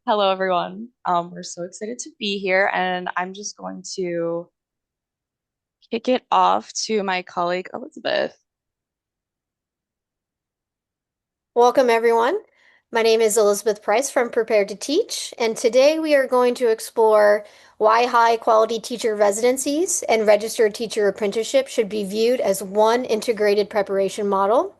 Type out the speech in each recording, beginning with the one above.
Hello, everyone. We're so excited to be here, and I'm just going to kick it off to my colleague Elizabeth. Welcome, everyone. My name is Elizabeth Price from Prepared to Teach, and today we are going to explore why high quality teacher residencies and registered teacher apprenticeship should be viewed as one integrated preparation model,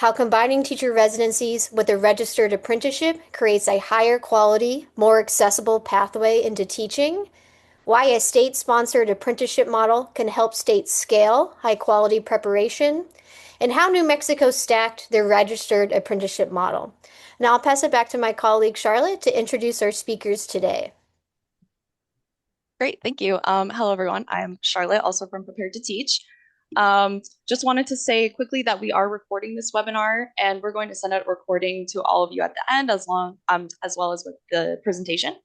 how combining teacher residencies with a registered apprenticeship creates a higher quality, more accessible pathway into teaching, why a state-sponsored apprenticeship model can help states scale high-quality preparation, and how New Mexico stacked their registered apprenticeship model. Now I'll pass it back to my colleague Charlotte to introduce our speakers today. Great, thank you. Hello, everyone. I'm Charlotte, also from Prepared to Teach. Just wanted to say quickly that we are recording this webinar, and we're going to send out a recording to all of you at the end, as well as with the presentation.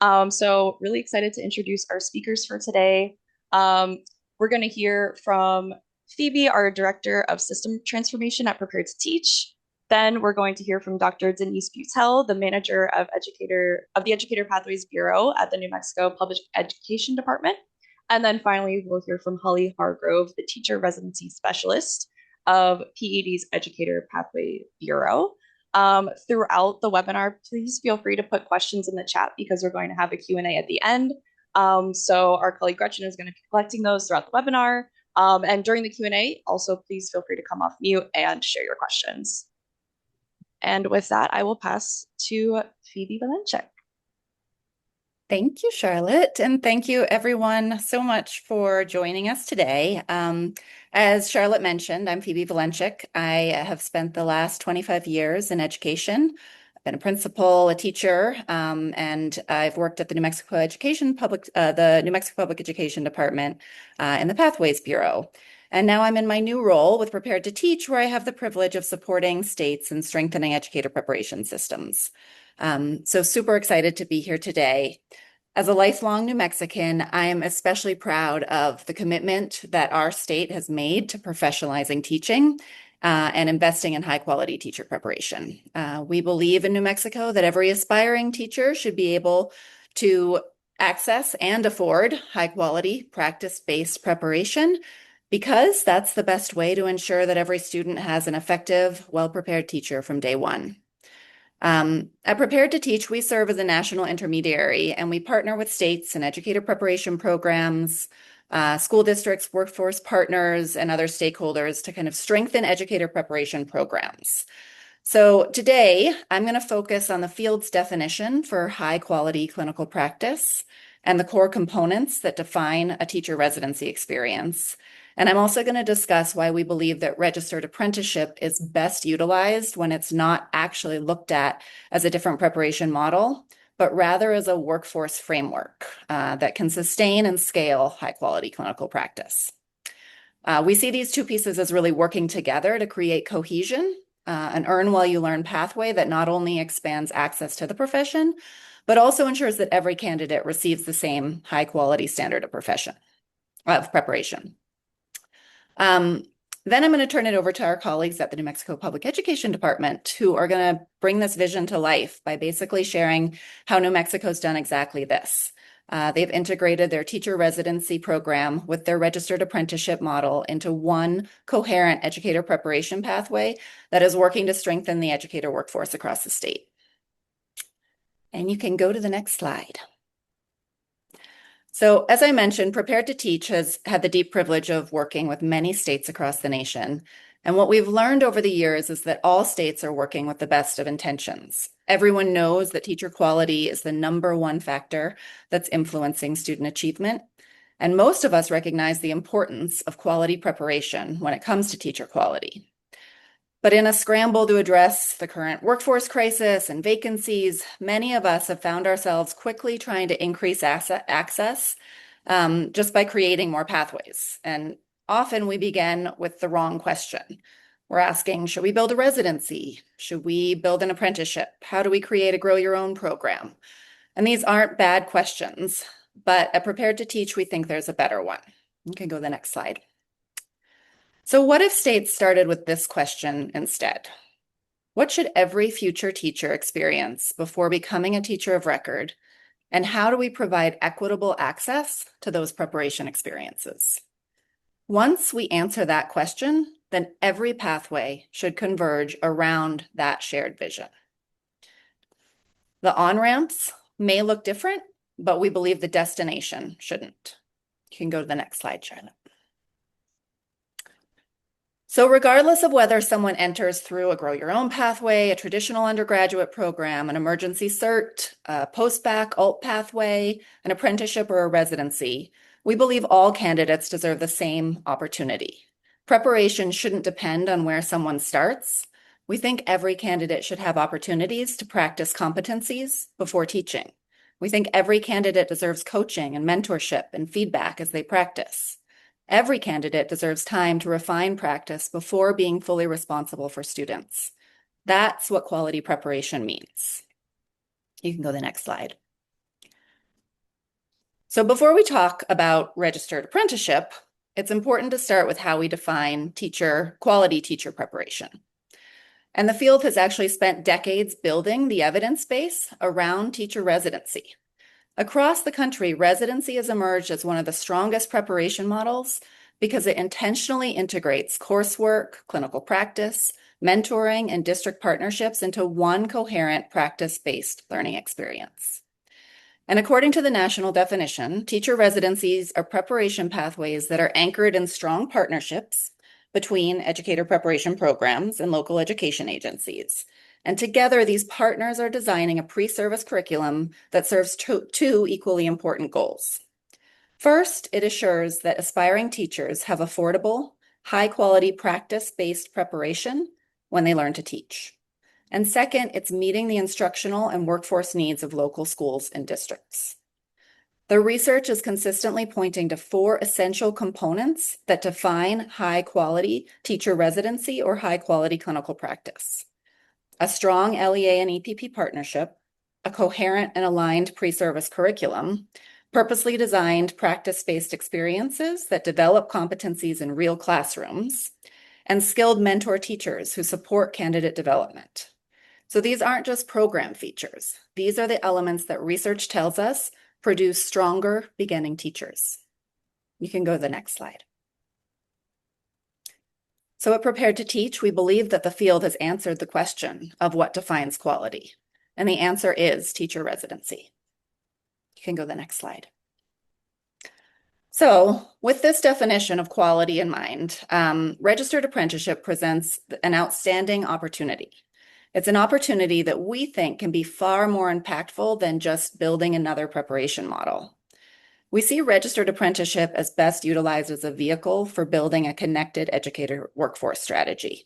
So really excited to introduce our speakers for today. We're going to hear from Phoebe, our Director of System Transformation at Prepared to Teach. Then we're going to hear from Dr. Denise Beutel, the Manager of the Educator Pathways Bureau at the New Mexico Public Education Department. And then finally, we'll hear from Holly Hargrove, the Teacher Residency Specialist of PED's Educator Pathway Bureau. Throughout the webinar, please feel free to put questions in the chat because we're going to have a Q&A at the end. So our colleague Gretchen is going to be collecting those throughout the webinar. And during the Q&A, also please feel free to come off mute and share your questions. And with that, I will pass to Phoebe Walendziak. Thank you, Charlotte, and thank you everyone so much for joining us today. As Charlotte mentioned, I'm Phoebe Walendziak. I have spent the last 25 years in education. I've been a principal, a teacher, and I've worked at the New Mexico Public Education Department in the Pathways Bureau. And now I'm in my new role with Prepared to Teach, where I have the privilege of supporting states and strengthening educator preparation systems. So super excited to be here today. As a lifelong New Mexican, I am especially proud of the commitment that our state has made to professionalizing teaching and investing in high quality teacher preparation. We believe in New Mexico that every aspiring teacher should be able to access and afford high quality practice-based preparation because that's the best way to ensure that every student has an effective, well-prepared teacher from day one. At Prepared to Teach, we serve as a national intermediary, and we partner with states and educator preparation programs, school districts, workforce partners, and other stakeholders to kind of strengthen educator preparation programs. So today, I'm going to focus on the field's definition for high-quality clinical practice and the core components that define a teacher residency experience. And I'm also going to discuss why we believe that registered apprenticeship is best utilized when it's not actually looked at as a different preparation model, but rather as a workforce framework that can sustain and scale high-quality clinical practice. We see these two pieces as really working together to create cohesion, an earn-while-you-learn pathway that not only expands access to the profession, but also ensures that every candidate receives the same high-quality standard of preparation. Then I'm going to turn it over to our colleagues at the New Mexico Public Education Department, who are going to bring this vision to life by basically sharing how New Mexico's done exactly this. They've integrated their teacher residency program with their registered apprenticeship model into one coherent educator preparation pathway that is working to strengthen the educator workforce across the state. And you can go to the next slide. So as I mentioned, Prepared to Teach has had the deep privilege of working with many states across the nation. And what we've learned over the years is that all states are working with the best of intentions. Everyone knows that teacher quality is the #1 factor that's influencing student achievement. And most of us recognize the importance of quality preparation when it comes to teacher quality. But in a scramble to address the current workforce crisis and vacancies, many of us have found ourselves quickly trying to increase access just by creating more pathways. And often we begin with the wrong question. We're asking, should we build a residency? Should we build an apprenticeship? How do we create a grow your own program? And these aren't bad questions, but at Prepared to Teach, we think there's a better one. You can go to the next slide. So what if states started with this question instead? What should every future teacher experience before becoming a teacher of record? And how do we provide equitable access to those preparation experiences? Once we answer that question, then every pathway should converge around that shared vision. The on-ramps may look different, but we believe the destination shouldn't. You can go to the next slide, Charlotte. So regardless of whether someone enters through a Grow Your Own pathway, a traditional undergraduate program, an emergency cert, a post-bac alt pathway, an apprenticeship, or a residency, we believe all candidates deserve the same opportunity. Preparation shouldn't depend on where someone starts. We think every candidate should have opportunities to practice competencies before teaching. We think every candidate deserves coaching and mentorship and feedback as they practice. Every candidate deserves time to refine practice before being fully responsible for students. That's what quality preparation means. You can go to the next slide. So before we talk about registered apprenticeship, it's important to start with how we define quality teacher preparation. And the field has actually spent decades building the evidence base around teacher residency. Across the country, residency has emerged as one of the strongest preparation models because it intentionally integrates coursework, clinical practice, mentoring, and district partnerships into one coherent practice-based learning experience. And according to the national definition, teacher residencies are preparation pathways that are anchored in strong partnerships between educator preparation programs and local education agencies. And together, these partners are designing a pre-service curriculum that serves two equally important goals. First, it assures that aspiring teachers have affordable, high-quality practice-based preparation when they learn to teach. And second, it's meeting the instructional and workforce needs of local schools and districts. The research is consistently pointing to 4 essential components that define high-quality teacher residency or high-quality clinical practice: a strong LEA and EPP partnership, a coherent and aligned pre-service curriculum, purposely designed practice-based experiences that develop competencies in real classrooms, and skilled mentor teachers who support candidate development. So these aren't just program features. These are the elements that research tells us produce stronger beginning teachers. You can go to the next slide. So at Prepared to Teach, we believe that the field has answered the question of what defines quality. And the answer is teacher residency. You can go to the next slide. So with this definition of quality in mind, registered apprenticeship presents an outstanding opportunity. It's an opportunity that we think can be far more impactful than just building another preparation model. We see registered apprenticeship as best utilized as a vehicle for building a connected educator workforce strategy.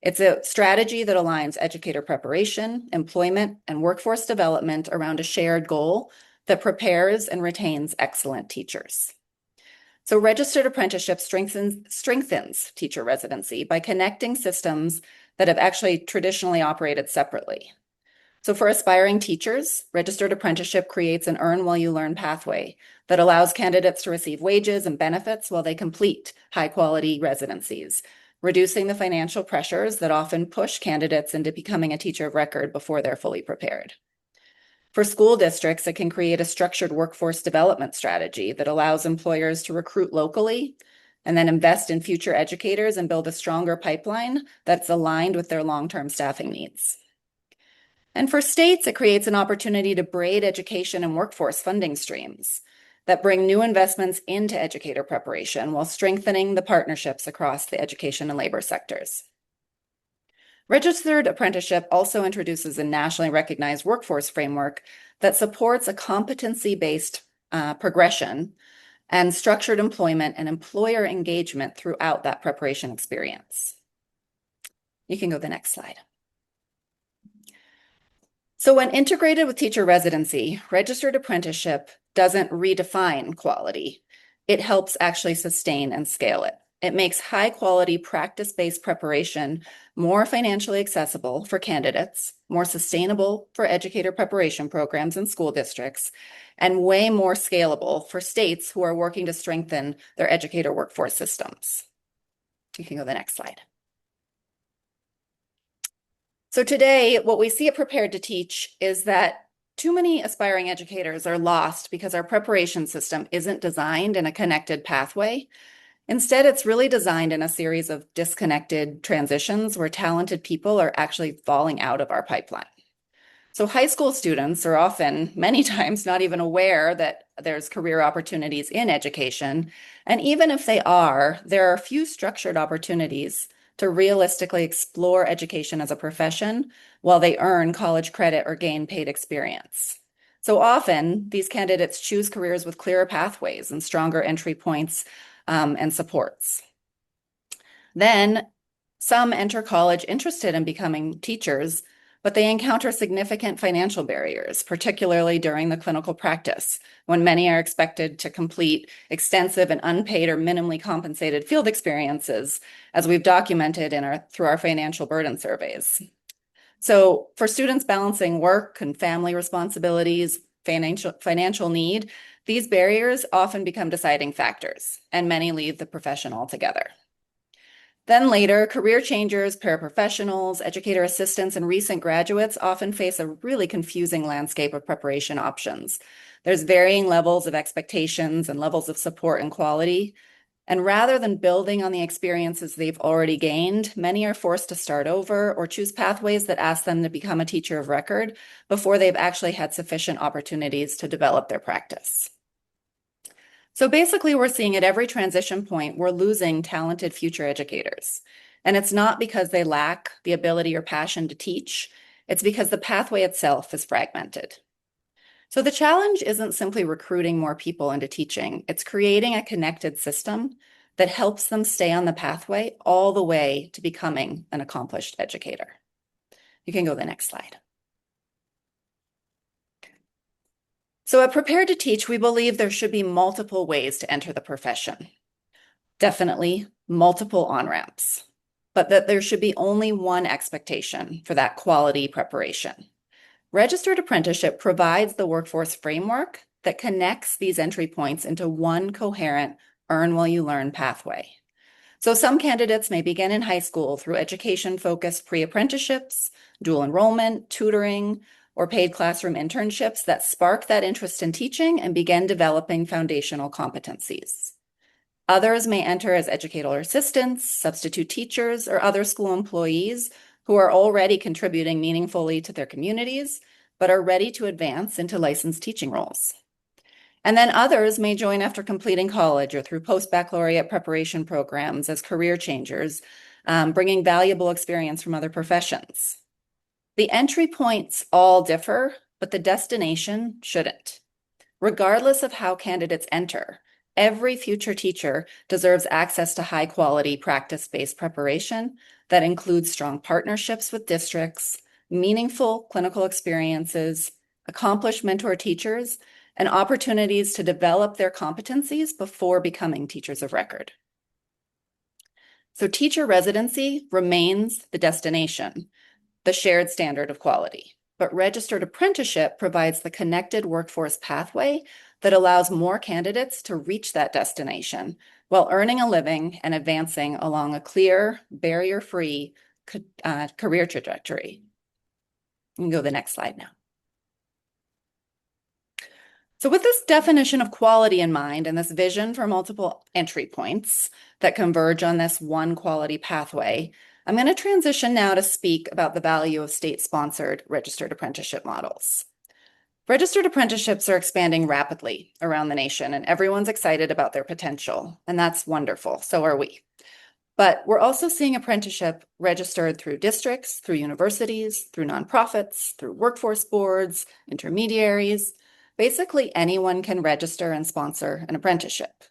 It's a strategy that aligns educator preparation, employment, and workforce development around a shared goal that prepares and retains excellent teachers. So registered apprenticeship strengthens teacher residency by connecting systems that have actually traditionally operated separately. So for aspiring teachers, registered apprenticeship creates an earn while you learn pathway that allows candidates to receive wages and benefits while they complete high-quality residencies, reducing the financial pressures that often push candidates into becoming a teacher of record before they're fully prepared. For school districts, it can create a structured workforce development strategy that allows employers to recruit locally and then invest in future educators and build a stronger pipeline that's aligned with their long-term staffing needs. And for states, it creates an opportunity to braid education and workforce funding streams that bring new investments into educator preparation while strengthening the partnerships across the education and labor sectors. Registered apprenticeship also introduces a nationally recognized workforce framework that supports a competency-based progression and structured employment and employer engagement throughout that preparation experience. You can go to the next slide. So when integrated with teacher residency, registered apprenticeship doesn't redefine quality. It helps actually sustain and scale it. It makes high-quality practice-based preparation more financially accessible for candidates, more sustainable for educator preparation programs and school districts, and way more scalable for states who are working to strengthen their educator workforce systems. You can go to the next slide. So today, what we see at Prepared to Teach is that too many aspiring educators are lost because our preparation system isn't designed in a connected pathway. Instead, it's really designed in a series of disconnected transitions where talented people are actually falling out of our pipeline. So high school students are often, many times, not even aware that there's career opportunities in education. And even if they are, there are few structured opportunities to realistically explore education as a profession while they earn college credit or gain paid experience. So often, these candidates choose careers with clearer pathways and stronger entry points and supports. Then some enter college interested in becoming teachers, but they encounter significant financial barriers, particularly during the clinical practice, when many are expected to complete extensive and unpaid or minimally compensated field experiences, as we've documented through our financial burden surveys. So for students balancing work and family responsibilities, financial need, these barriers often become deciding factors, and many leave the profession altogether. Then later, career changers, paraprofessionals, educator assistants, and recent graduates often face a really confusing landscape of preparation options. There's varying levels of expectations and levels of support and quality. And rather than building on the experiences they've already gained, many are forced to start over or choose pathways that ask them to become a teacher of record before they've actually had sufficient opportunities to develop their practice. So basically, we're seeing at every transition point, we're losing talented future educators. And it's not because they lack the ability or passion to teach, it's because the pathway itself is fragmented. So the challenge isn't simply recruiting more people into teaching, it's creating a connected system that helps them stay on the pathway all the way to becoming an accomplished educator. You can go to the next slide. So at Prepared to Teach, we believe there should be multiple ways to enter the profession. Definitely multiple on-ramps, but that there should be only one expectation for that quality preparation. Registered apprenticeship provides the workforce framework that connects these entry points into one coherent earn while you learn pathway. So some candidates may begin in high school through education-focused pre-apprenticeships, dual enrollment, tutoring, or paid classroom internships that spark that interest in teaching and begin developing foundational competencies. Others may enter as educator assistants, substitute teachers, or other school employees who are already contributing meaningfully to their communities, but are ready to advance into licensed teaching roles. And then others may join after completing college or through post-baccalaureate preparation programs as career changers, bringing valuable experience from other professions. The entry points all differ, but the destination shouldn't. Regardless of how candidates enter, every future teacher deserves access to high-quality practice-based preparation that includes strong partnerships with districts, meaningful clinical experiences, accomplished mentor teachers, and opportunities to develop their competencies before becoming teachers of record. So teacher residency remains the destination, the shared standard of quality. But registered apprenticeship provides the connected workforce pathway that allows more candidates to reach that destination while earning a living and advancing along a clear, barrier-free career trajectory. You can go to the next slide now. So with this definition of quality in mind and this vision for multiple entry points that converge on this one quality pathway, I'm going to transition now to speak about the value of state-sponsored registered apprenticeship models. Registered apprenticeships are expanding rapidly around the nation, and everyone's excited about their potential, and that's wonderful. So are we. But we're also seeing apprenticeship registered through districts, through universities, through nonprofits, through workforce boards, intermediaries. Basically, anyone can register and sponsor an apprenticeship.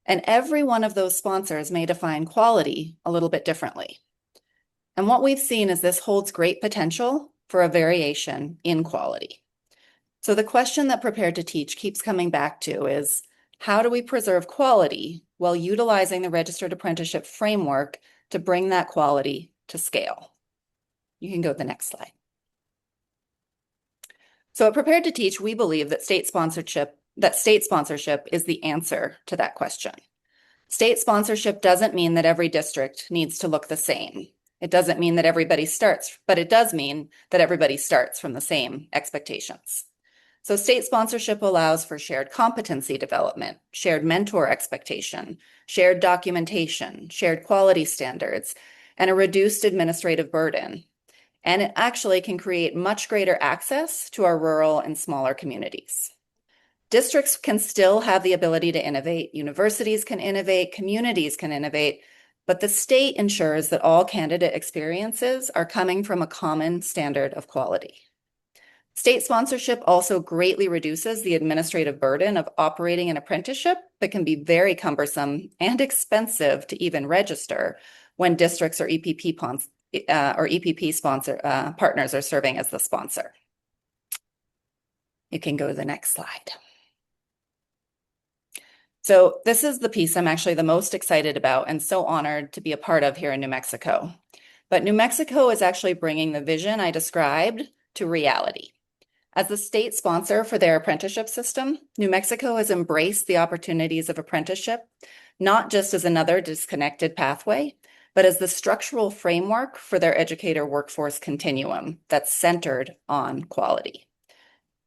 And every one of those sponsors may define quality a little bit differently. And what we've seen is this holds great potential for a variation in quality. So the question that Prepared to Teach keeps coming back to is, how do we preserve quality while utilizing the registered apprenticeship framework to bring that quality to scale? You can go to the next slide. So at Prepared to Teach, we believe that state sponsorship is the answer to that question. State sponsorship doesn't mean that every district needs to look the same. It doesn't mean that everybody starts, but it does mean that everybody starts from the same expectations. So state sponsorship allows for shared competency development, shared mentor expectation, shared documentation, shared quality standards, and a reduced administrative burden. And it actually can create much greater access to our rural and smaller communities. Districts can still have the ability to innovate, universities can innovate, communities can innovate, but the state ensures that all candidate experiences are coming from a common standard of quality. State sponsorship also greatly reduces the administrative burden of operating an apprenticeship that can be very cumbersome and expensive to even register when districts or EPP sponsor partners are serving as the sponsor. You can go to the next slide. So this is the piece I'm actually the most excited about and so honored to be a part of here in New Mexico. But New Mexico is actually bringing the vision I described to reality. As the state sponsor for their apprenticeship system, New Mexico has embraced the opportunities of apprenticeship, not just as another disconnected pathway, but as the structural framework for their educator workforce continuum that's centered on quality.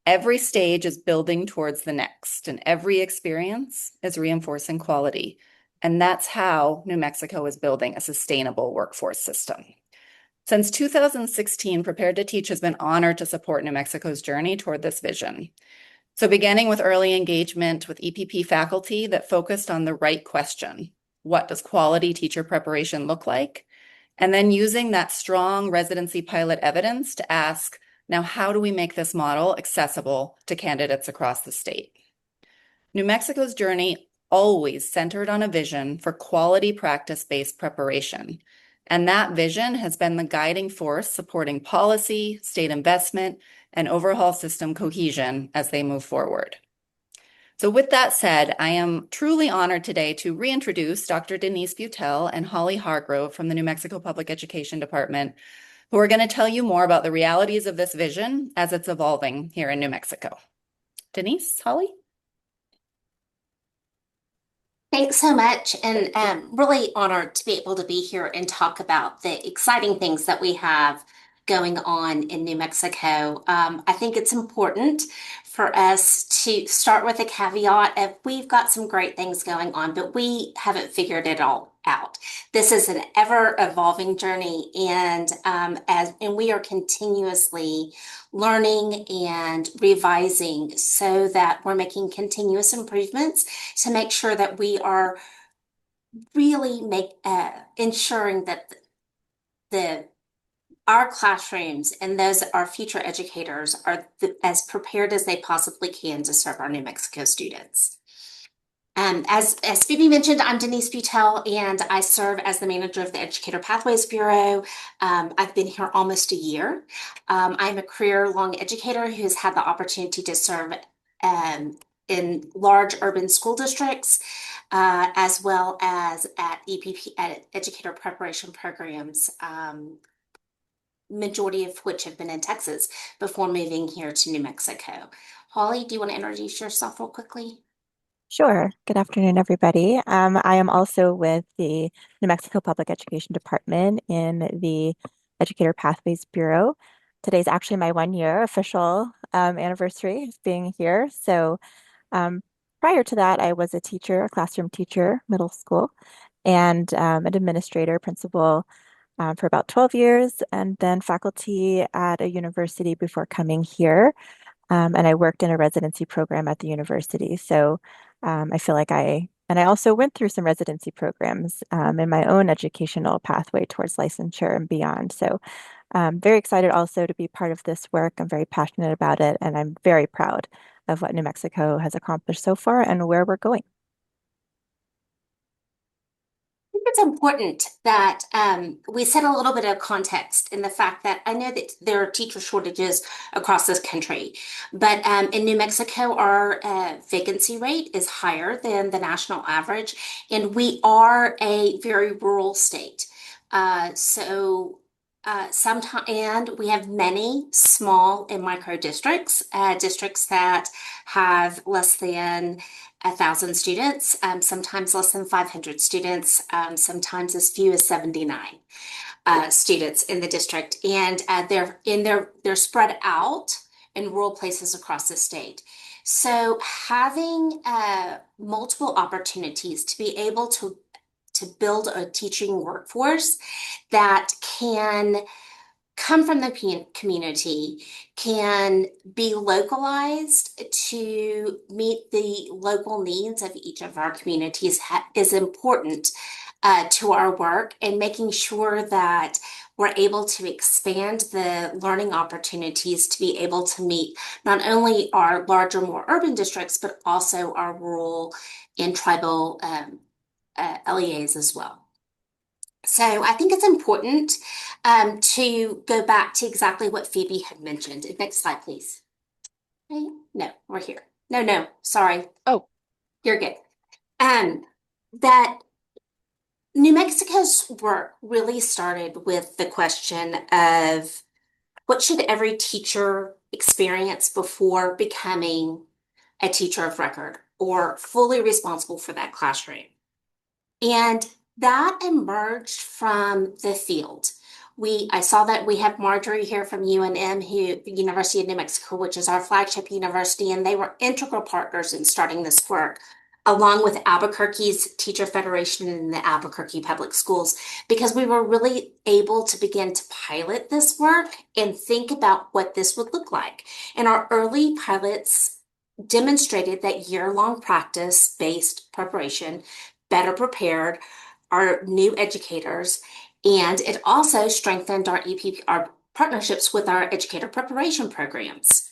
Every stage is building towards the next, and every experience is reinforcing quality. And that's how New Mexico is building a sustainable workforce system. Since 2016, Prepared to Teach has been honored to support New Mexico's journey toward this vision. So beginning with early engagement with EPP faculty that focused on the right question, what does quality teacher preparation look like? And then using that strong residency pilot evidence to ask, now how do we make this model accessible to candidates across the state? New Mexico's journey always centered on a vision for quality practice-based preparation. And that vision has been the guiding force supporting policy, state investment, and overall system cohesion as they move forward. So with that said, I am truly honored today to reintroduce Dr. Denise Beutel and Holly Hargrove from the New Mexico Public Education Department, who are going to tell you more about the realities of this vision as it's evolving here in New Mexico. Denise, Holly? Thanks so much, and really honored to be able to be here and talk about the exciting things that we have going on in New Mexico. I think it's important for us to start with a caveat of we've got some great things going on, but we haven't figured it all out. This is an ever evolving journey, and we are continuously learning and revising so that we're making continuous improvements to make sure that we are really ensuring that our classrooms and those our future educators are as prepared as they possibly can to serve our New Mexico students. As Phoebe mentioned, I'm Denise Beutel, and I serve as the manager of the Educator Pathways Bureau. I've been here almost a year. I'm a career-long educator who has had the opportunity to serve in large urban school districts, as well as at EPP, at educator preparation programs, majority of which have been in Texas before moving here to New Mexico. Holly, do you want to introduce yourself real quickly? Sure. Good afternoon, everybody. I am also with the New Mexico Public Education Department in the Educator Pathways Bureau. Today's actually my 1 year official anniversary of being here. So prior to that, I was a teacher, a classroom teacher, middle school, and an administrator, principal for about 12 years, and then faculty at a university before coming here. And I worked in a residency program at the university. So I feel like I also went through some residency programs in my own educational pathway towards licensure and beyond. So very excited also to be part of this work. I'm very passionate about it, and I'm very proud of what New Mexico has accomplished so far and where we're going. Think it's important that we set a little bit of context in the fact that I know that there are teacher shortages across this country, but in New Mexico, our vacancy rate is higher than the national average, and we are a very rural state. Sometimes, and we have many small and micro districts, districts that have less than 1,000 students, sometimes less than 500 students, sometimes as few as 79. students in the district, and they're spread out in rural places across the state. So having multiple opportunities to be able to build a teaching workforce that can come from the community, can be localized to meet the local needs of each of our communities is important to our work, and making sure that we're able to expand the learning opportunities to be able to meet not only our larger, more urban districts, but also our rural and tribal LEAs as well. So I think it's important to go back to exactly what Phoebe had mentioned. Next slide, please. Okay. No, we're here. No, sorry. Oh, You're good. That New Mexico's work really started with the question of what should every teacher experience before becoming a teacher of record or fully responsible for that classroom. And that emerged from the field. I saw that we have Marjorie here from UNM, University of New Mexico, which is our flagship university, and they were integral partners in starting this work, along with Albuquerque's Teacher Federation and the Albuquerque Public Schools, because we were really able to begin to pilot this work and think about what this would look like. And our early pilots demonstrated that year-long practice-based preparation better prepared our new educators, and it also strengthened our our partnerships with our educator preparation programs.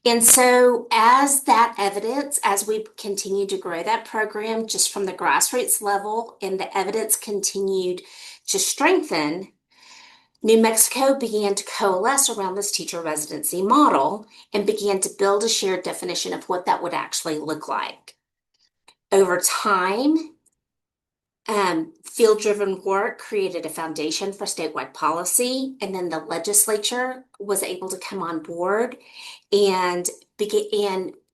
And so as that evidence, as we continue to grow that program just from the grassroots level and the evidence continued to strengthen, New Mexico began to coalesce around this teacher residency model and began to build a shared definition of what that would actually look like. Over time, field-driven work created a foundation for statewide policy, and then the legislature was able to come on board and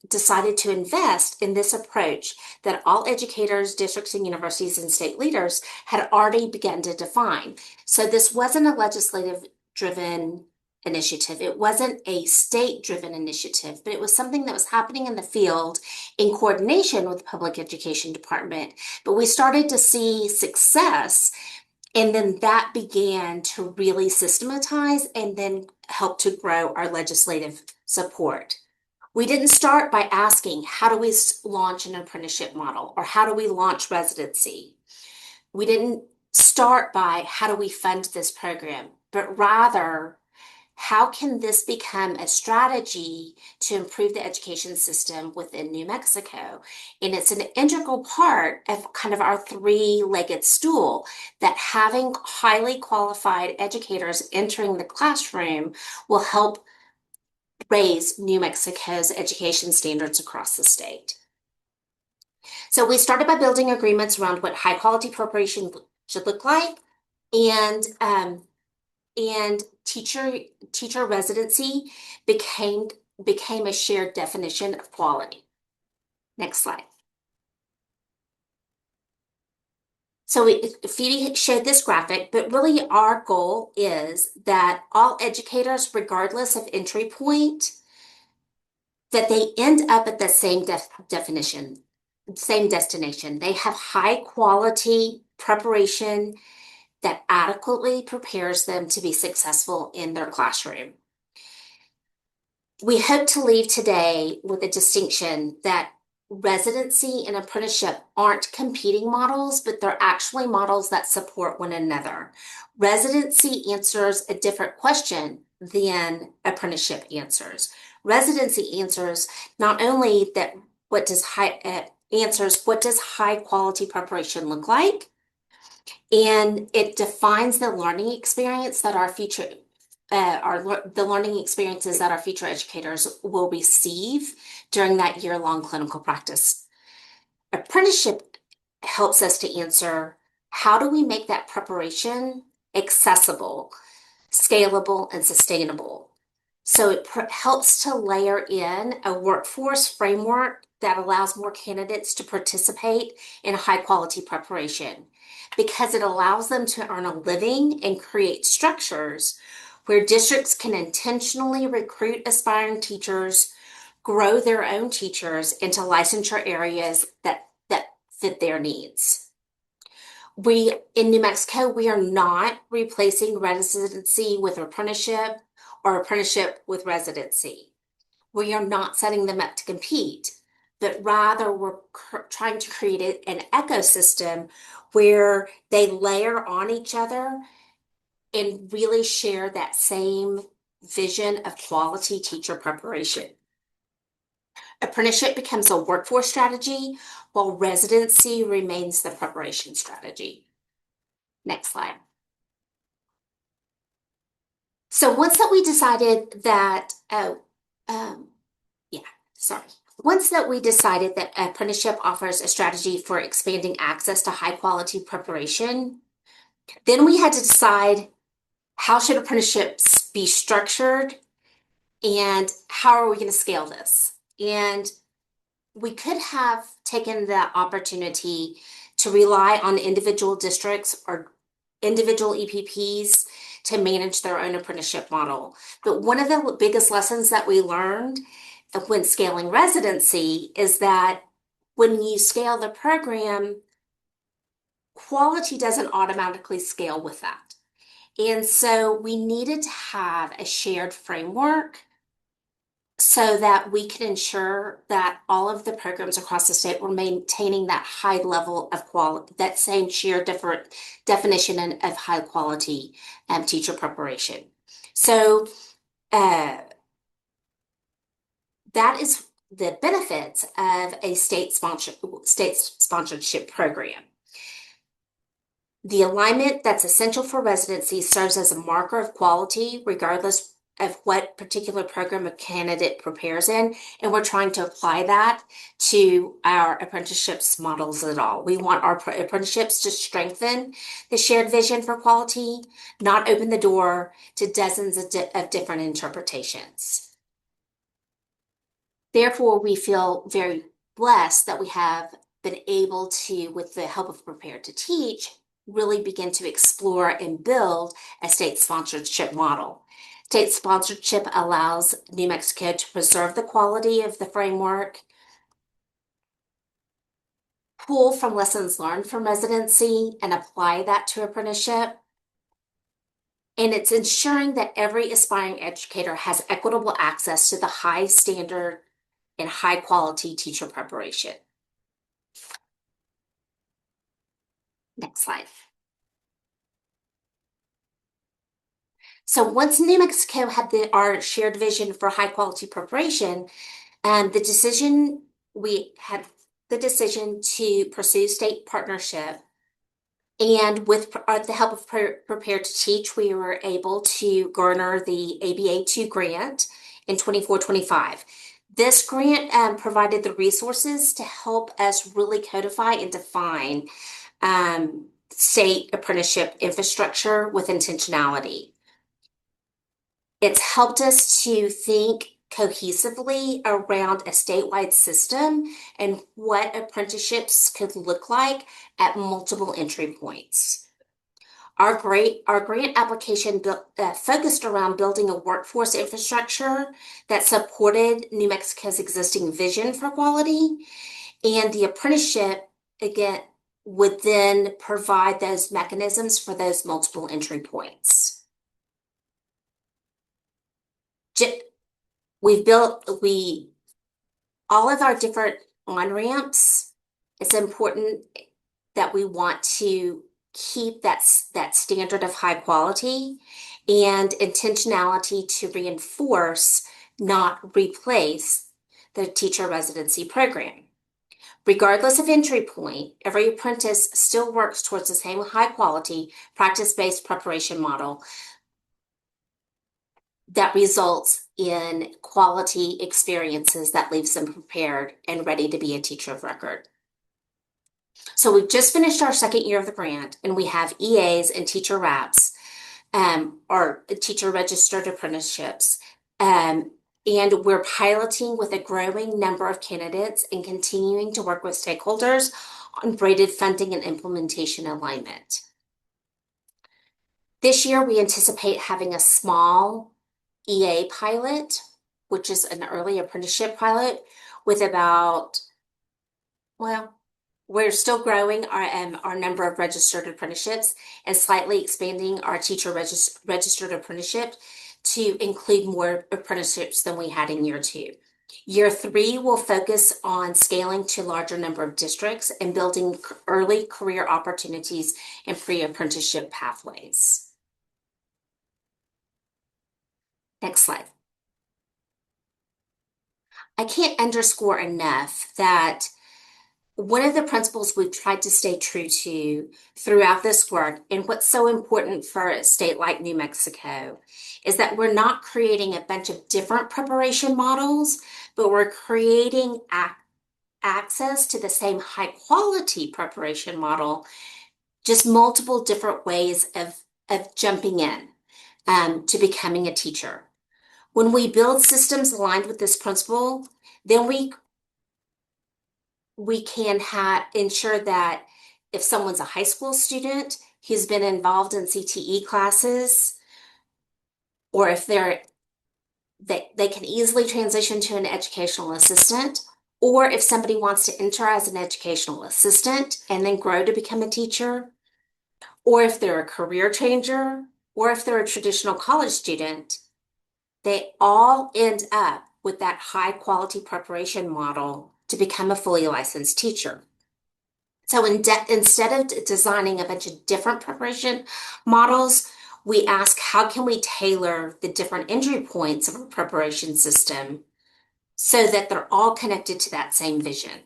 decided to invest in this approach that all educators, districts, and universities and state leaders had already begun to define. So this wasn't a legislative-driven initiative. It wasn't a state-driven initiative, but it was something that was happening in the field in coordination with the public education department. But we started to see success, and then that began to really systematize and then help to grow our legislative support. We didn't start by asking, how do we launch an apprenticeship model, or how do we launch residency? We didn't start by, how do we fund this program, but rather, how can this become a strategy to improve the education system within New Mexico? And it's an integral part of kind of our three-legged stool, that having highly qualified educators entering the classroom will help raise New Mexico's education standards across the state. So we started by building agreements around what high-quality preparation should look like, and teacher residency became a shared definition of quality. Next slide. So Phoebe showed this graphic, but really our goal is that all educators, regardless of entry point, that they end up at the same definition, same destination. They have high quality preparation that adequately prepares them to be successful in their classroom. We hope to leave today with a distinction that residency and apprenticeship aren't competing models, but they're actually models that support one another. Residency answers a different question than apprenticeship answers. Residency answers not only that what does high quality preparation look like, and it defines the learning experience that the learning experiences that our future educators will receive during that year-long clinical practice. Apprenticeship helps us to answer, how do we make that preparation accessible, scalable, and sustainable? So it helps to layer in a workforce framework that allows more candidates to participate in high quality preparation because it allows them to earn a living and create structures where districts can intentionally recruit aspiring teachers, grow their own teachers into licensure areas that fit their needs. In New Mexico, we are not replacing residency with apprenticeship or apprenticeship with residency. We are not setting them up to compete, but rather we're trying to create an ecosystem where they layer on each other and really share that same vision of quality teacher preparation. Apprenticeship becomes a workforce strategy, while residency remains the preparation strategy. Next slide. So once that we decided that, once that we decided that apprenticeship offers a strategy for expanding access to high quality preparation, then we had to decide how should apprenticeships be structured and how are we going to scale this? And we could have taken the opportunity to rely on individual districts or individual EPPs to manage their own apprenticeship model. But one of the biggest lessons that we learned when scaling residency is that when you scale the program, quality doesn't automatically scale with that. And so we needed to have a shared framework so that we can ensure that all of the programs across the state were maintaining that high level of quality, that same shared different definition of high quality teacher preparation. So that is the benefits of a state sponsorship program. The alignment that's essential for residency serves as a marker of quality, regardless of what particular program a candidate prepares in, and we're trying to apply that to our apprenticeships models at all. We want our apprenticeships to strengthen the shared vision for quality, not open the door to dozens of different interpretations. Therefore, we feel very blessed that we have been able to, with the help of Prepare to Teach, really begin to explore and build a state sponsorship model. State sponsorship allows New Mexico to preserve the quality of the framework, pull from lessons learned from residency and apply that to apprenticeship. And it's ensuring that every aspiring educator has equitable access to the high standard and high quality teacher preparation. Next slide. So once New Mexico had our shared vision for high quality preparation, we had the decision to pursue state partnership. And with the help of Prepare to Teach, we were able to garner the ABA2 grant in 24-25. This grant provided the resources to help us really codify and define state apprenticeship infrastructure with intentionality. It's helped us to think cohesively around a statewide system and what apprenticeships could look like at multiple entry points. Our grant application focused around building a workforce infrastructure that supported New Mexico's existing vision for quality, and the apprenticeship, again, would then provide those mechanisms for those multiple entry points. All of our different on-ramps, it's important that we want to keep that standard of high quality and intentionality to reinforce, not replace, the teacher residency program. Regardless of entry point, every apprentice still works towards the same high quality practice-based preparation model that results in quality experiences that leaves them prepared and ready to be a teacher of record. So we've just finished our second year of the grant, and we have EAs and teacher RAPs, or teacher registered apprenticeships, And we're piloting with a growing number of candidates and continuing to work with stakeholders on braided funding and implementation alignment. This year, we anticipate having a small EA pilot, which is an early apprenticeship pilot, with about, well, we're still growing our number of registered apprenticeships and slightly expanding our teacher registered apprenticeship to include more apprenticeships than we had in year 2. Year 3 will focus on scaling to larger number of districts and building early career opportunities and pre-apprenticeship pathways. Next slide. I can't underscore enough that one of the principles we've tried to stay true to throughout this work, and what's so important for a state like New Mexico, is that we're not creating a bunch of different preparation models, but we're creating access to the same high quality preparation model, just multiple different ways of jumping in to becoming a teacher. When we build systems aligned with this principle, then we can ensure that if someone's a high school student who's been involved in CTE classes, or if they can easily transition to an educational assistant, or if somebody wants to enter as an educational assistant and then grow to become a teacher, or if they're a career changer, or if they're a traditional college student, they all end up with that high quality preparation model to become a fully licensed teacher. So instead of designing a bunch of different preparation models, we ask, how can we tailor the different entry points of a preparation system so that they're all connected to that same vision?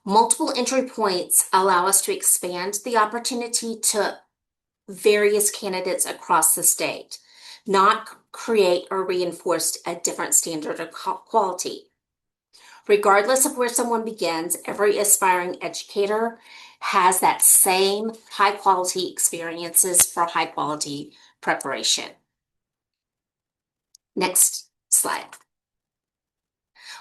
Multiple entry points allow us to expand the opportunity to various candidates across the state, not create or reinforce a different standard of quality. Regardless of where someone begins, every aspiring educator has that same high quality experiences for high quality preparation. Next slide.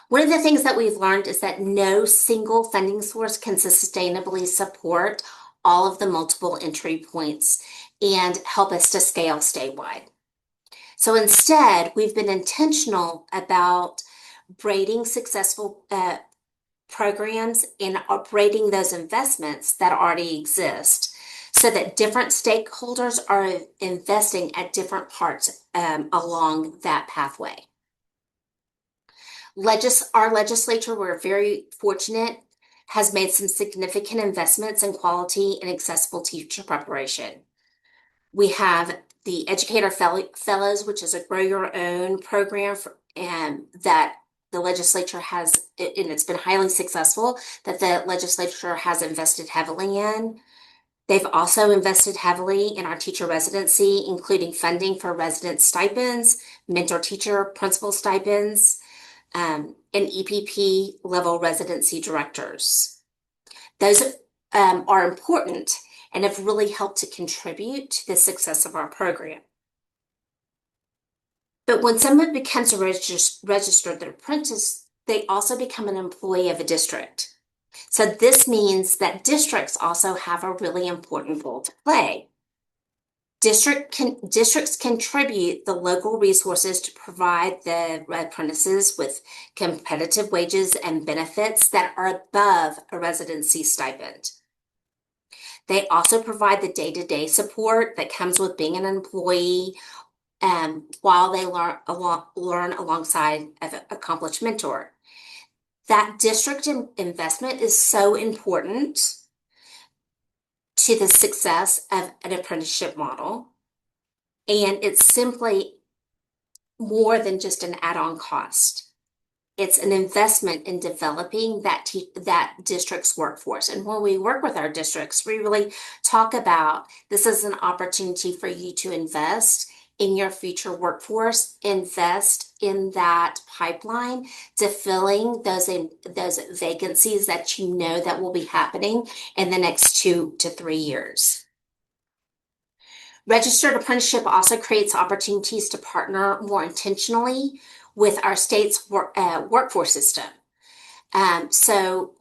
One of the things that we've learned is that no single funding source can sustainably support all of the multiple entry points and help us to scale statewide. So instead, we've been intentional about braiding successful programs and upgrading those investments that already exist so that different stakeholders are investing at different parts along that pathway. Our legislature, we're very fortunate, has made some significant investments in quality and accessible teacher preparation. We have the Educator Fellows, which is a grow your own program that the legislature has, and it's been highly successful, that the legislature has invested heavily in. They've also invested heavily in our teacher residency, including funding for resident stipends, mentor teacher principal stipends, and EPP level residency directors. Those are important and have really helped to contribute to the success of our program. But when someone becomes a registered apprentice, they also become an employee of a district. So this means that districts also have a really important role to play. Districts contribute the local resources to provide the apprentices with competitive wages and benefits that are above a residency stipend. They also provide the day-to-day support that comes with being an employee while they learn alongside an accomplished mentor. That district investment is so important to the success of an apprenticeship model, and it's simply more than just an add-on cost. It's an investment in developing that district's workforce. And when we work with our districts, we really talk about this is an opportunity for you to invest in your future workforce, invest in that pipeline to filling those vacancies that you know that will be happening in the next 2 to 3 years. Registered apprenticeship also creates opportunities to partner more intentionally with our state's workforce system. So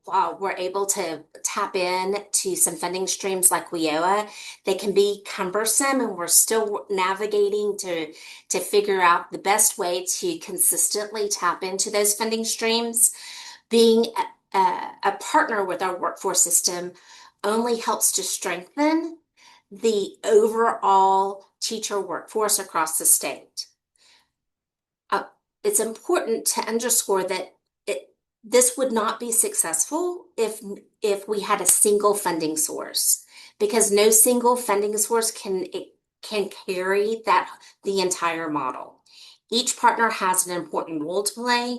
while we're able to tap in to some funding streams like WIOA, they can be cumbersome, and we're still navigating to figure out the best way to consistently tap into those funding streams. Being a partner with our workforce system only helps to strengthen the overall teacher workforce across the state. It's important to underscore that this would not be successful if we had a single funding source, because no single funding source can carry the entire model. Each partner has an important role to play.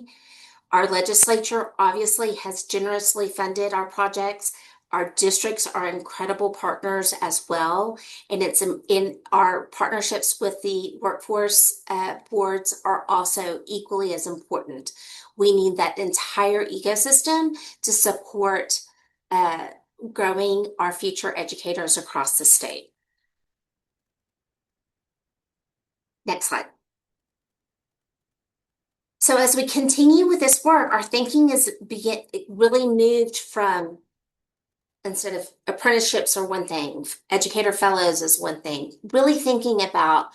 Our legislature obviously has generously funded our projects. Our districts are incredible partners as well, and it's in our partnerships with the workforce boards are also equally as important. We need that entire ecosystem to support growing our future educators across the state. Next slide. So as we continue with this work, our thinking is really moved from, instead of apprenticeships are one thing, educator fellows is one thing, really thinking about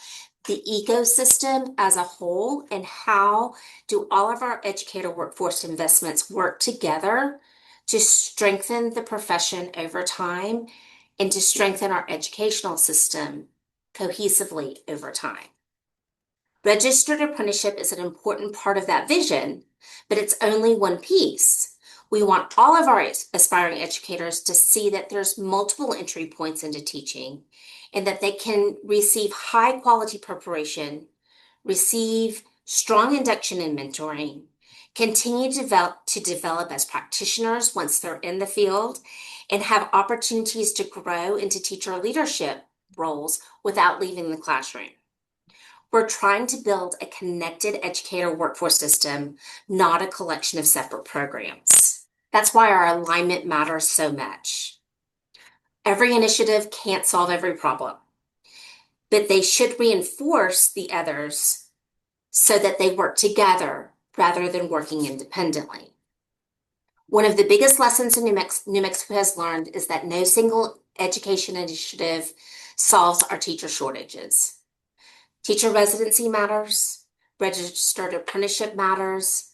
the ecosystem as a whole and how do all of our educator workforce investments work together to strengthen the profession over time and to strengthen our educational system cohesively over time. Registered apprenticeship is an important part of that vision, but it's only one piece. We want all of our aspiring educators to see that there's multiple entry points into teaching and that they can receive high quality preparation, receive strong induction and mentoring, continue to develop as practitioners once they're in the field, and have opportunities to grow into teacher leadership roles without leaving the classroom. We're trying to build a connected educator workforce system, not a collection of separate programs. That's why our alignment matters so much. Every initiative can't solve every problem, but they should reinforce the others so that they work together rather than working independently. One of the biggest lessons New Mexico has learned is that no single education initiative solves our teacher shortages. Teacher residency matters, registered apprenticeship matters,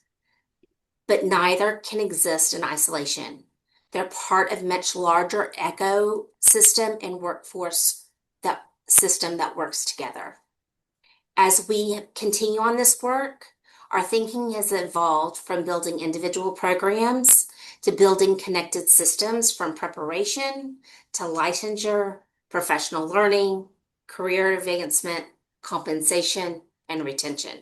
but neither can exist in isolation. They're part of much larger ecosystem and workforce system that works together. As we continue on this work, our thinking has evolved from building individual programs to building connected systems, from preparation to licensure, professional learning, career advancement, compensation, and retention.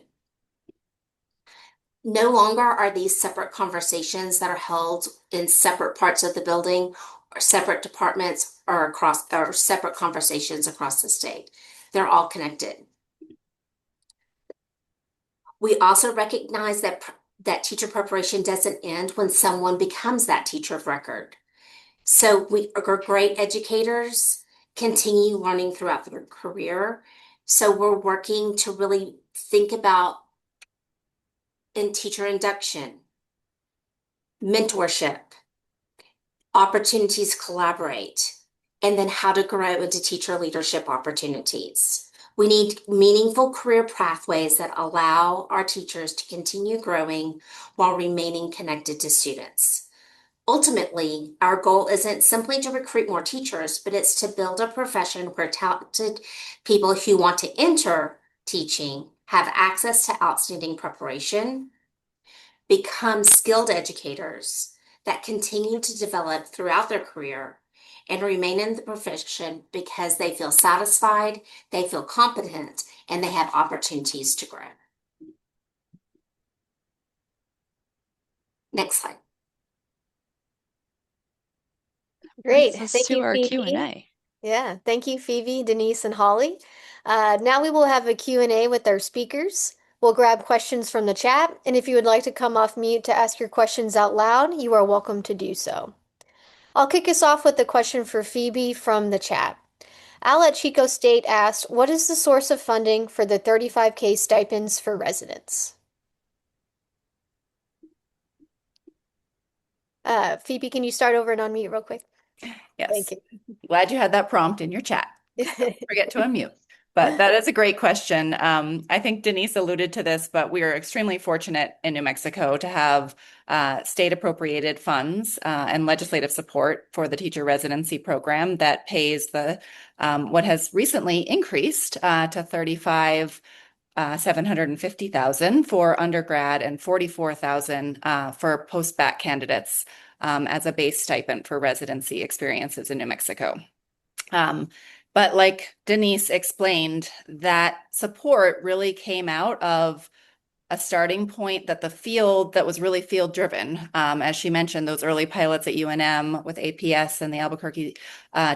No longer are these separate conversations that are held in separate parts of the building or separate departments or separate conversations across the state. They're all connected. We also recognize that teacher preparation doesn't end when someone becomes that teacher of record. So our great educators continue learning throughout their career. So we're working to really think about in teacher induction, mentorship, opportunities to collaborate, and then how to grow into teacher leadership opportunities. We need meaningful career pathways that allow our teachers to continue growing while remaining connected to students. Ultimately, our goal isn't simply to recruit more teachers, but it's to build a profession where talented people who want to enter teaching have access to outstanding preparation, become skilled educators that continue to develop throughout their career, and remain in the profession because they feel satisfied, they feel competent, and they have opportunities to grow. Next slide. Great. Brings us Thank to you, our Phoebe. Q&A. Yeah, thank you, Phoebe, Denise, and Holly. Now we will have a Q&A with our speakers. We'll grab questions from the chat, and if you would like to come off mute to ask your questions out loud, you are welcome to do so. I'll kick us off with a question for Phoebe from the chat. Al at Chico State asked, what is the source of funding for the 35K stipends for residents? Phoebe, can you start over and unmute real quick? Thank Yes. you. Glad you had that prompt in your chat. Don't forget to unmute. But that is a great question. I think Denise alluded to this, but we are extremely fortunate in New Mexico to have state appropriated funds and legislative support for the teacher residency program that pays the what has recently increased to 750,000 for undergrad and 44,000 for post-bac candidates as a base stipend for residency experiences in New Mexico. But like Denise explained, that support really came out of a starting point that was really field driven. As she mentioned, those early pilots at UNM with APS and the Albuquerque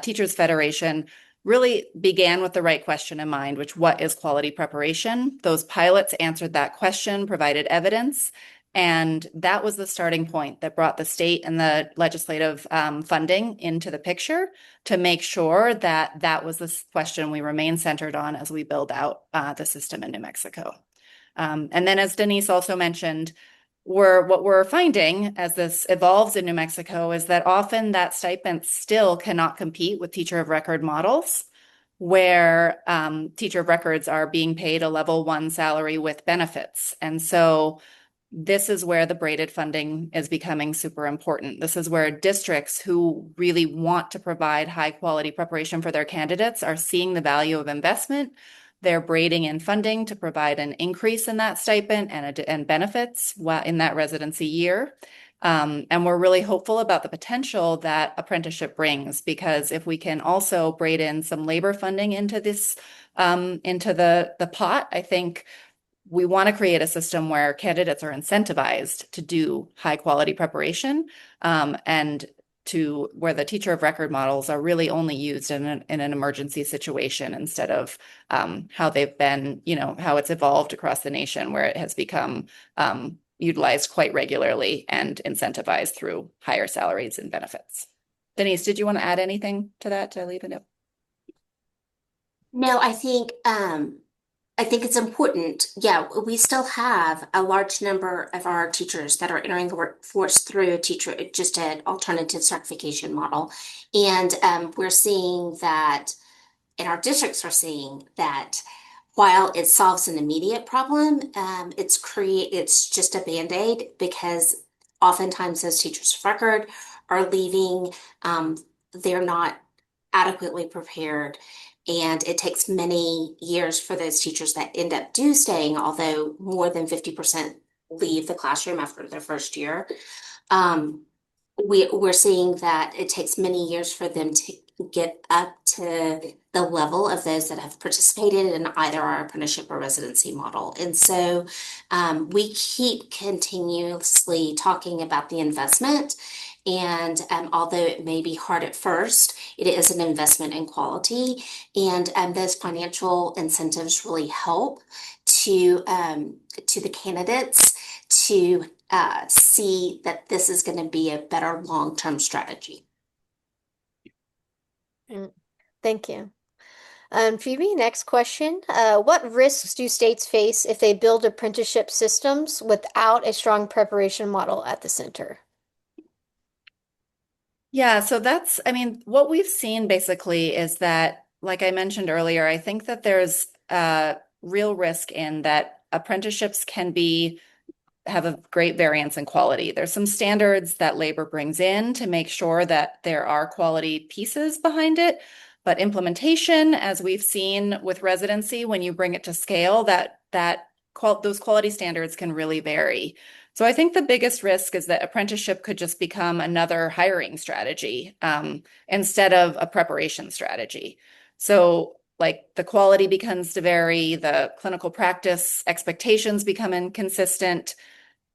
Teachers Federation really began with the right question in mind, which what is quality preparation? Those pilots answered that question, provided evidence, and that was the starting point that brought the state and the legislative funding into the picture to make sure that that was the question we remain centered on as we build out the system in New Mexico. And then as Denise also mentioned, what we're finding as this evolves in New Mexico is that often that stipend still cannot compete with teacher of record models, where teacher of records are being paid a level 1 salary with benefits. And so this is where the braided funding is becoming super important. This is where districts who really want to provide high quality preparation for their candidates are seeing the value of investment. They're braiding in funding to provide an increase in that stipend and benefits in that residency year. And we're really hopeful about the potential that apprenticeship brings, because if we can also braid in some labor funding into this, into the pot, I think we want to create a system where candidates are incentivized to do high quality preparation, and to where the teacher of record models are really only used in an emergency situation instead of how they've been, how it's evolved across the nation, where it has become utilized quite regularly and incentivized through higher salaries and benefits. Denise, did you want to add anything to that to leave a note? No, I think it's important. Yeah, we still have a large number of our teachers that are entering the workforce through just an alternative certification model. And we're seeing that, and our districts are seeing that while it solves an immediate problem, it's just a Band-Aid, because oftentimes those teachers of record are leaving. They're not adequately prepared. And it takes many years for those teachers that end up staying, although more than 50% leave the classroom after their first year. We're seeing that it takes many years for them to get up to the level of those that have participated in either our apprenticeship or residency model. And so we keep continuously talking about the investment. And although it may be hard at first, it is an investment in quality. And those financial incentives really help to the candidates to see that this is going to be a better long-term strategy. Thank you. Phoebe, next question. What risks do states face if they build apprenticeship systems without a strong preparation model at the center? Yeah, so what we've seen basically is that, like I mentioned earlier, I think that there's a real risk in that apprenticeships have a great variance in quality. There's some standards that labor brings in to make sure that there are quality pieces behind it, but implementation, as we've seen with residency, when you bring it to scale, those quality standards can really vary. So I think the biggest risk is that apprenticeship could just become another hiring strategy instead of a preparation strategy. So like the quality begins to vary, the clinical practice expectations become inconsistent.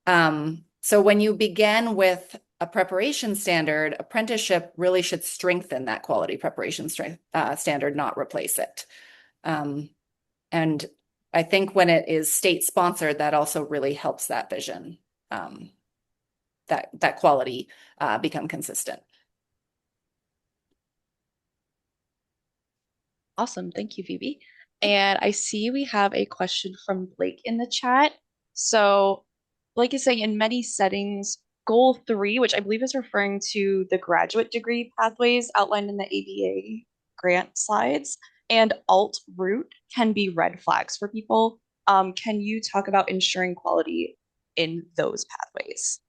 So when you begin with a preparation standard, apprenticeship really should strengthen that quality preparation standard, not replace it. And I think when it is state sponsored, that also really helps that vision, that quality become consistent. Awesome. Thank you, Phoebe. And I see we have a question from Blake in the chat. So, Blake is saying in many settings, goal 3, which I believe is referring to the graduate degree pathways outlined in the ABA grant slides, and alt route can be red flags for people. Can you talk about ensuring quality in those pathways?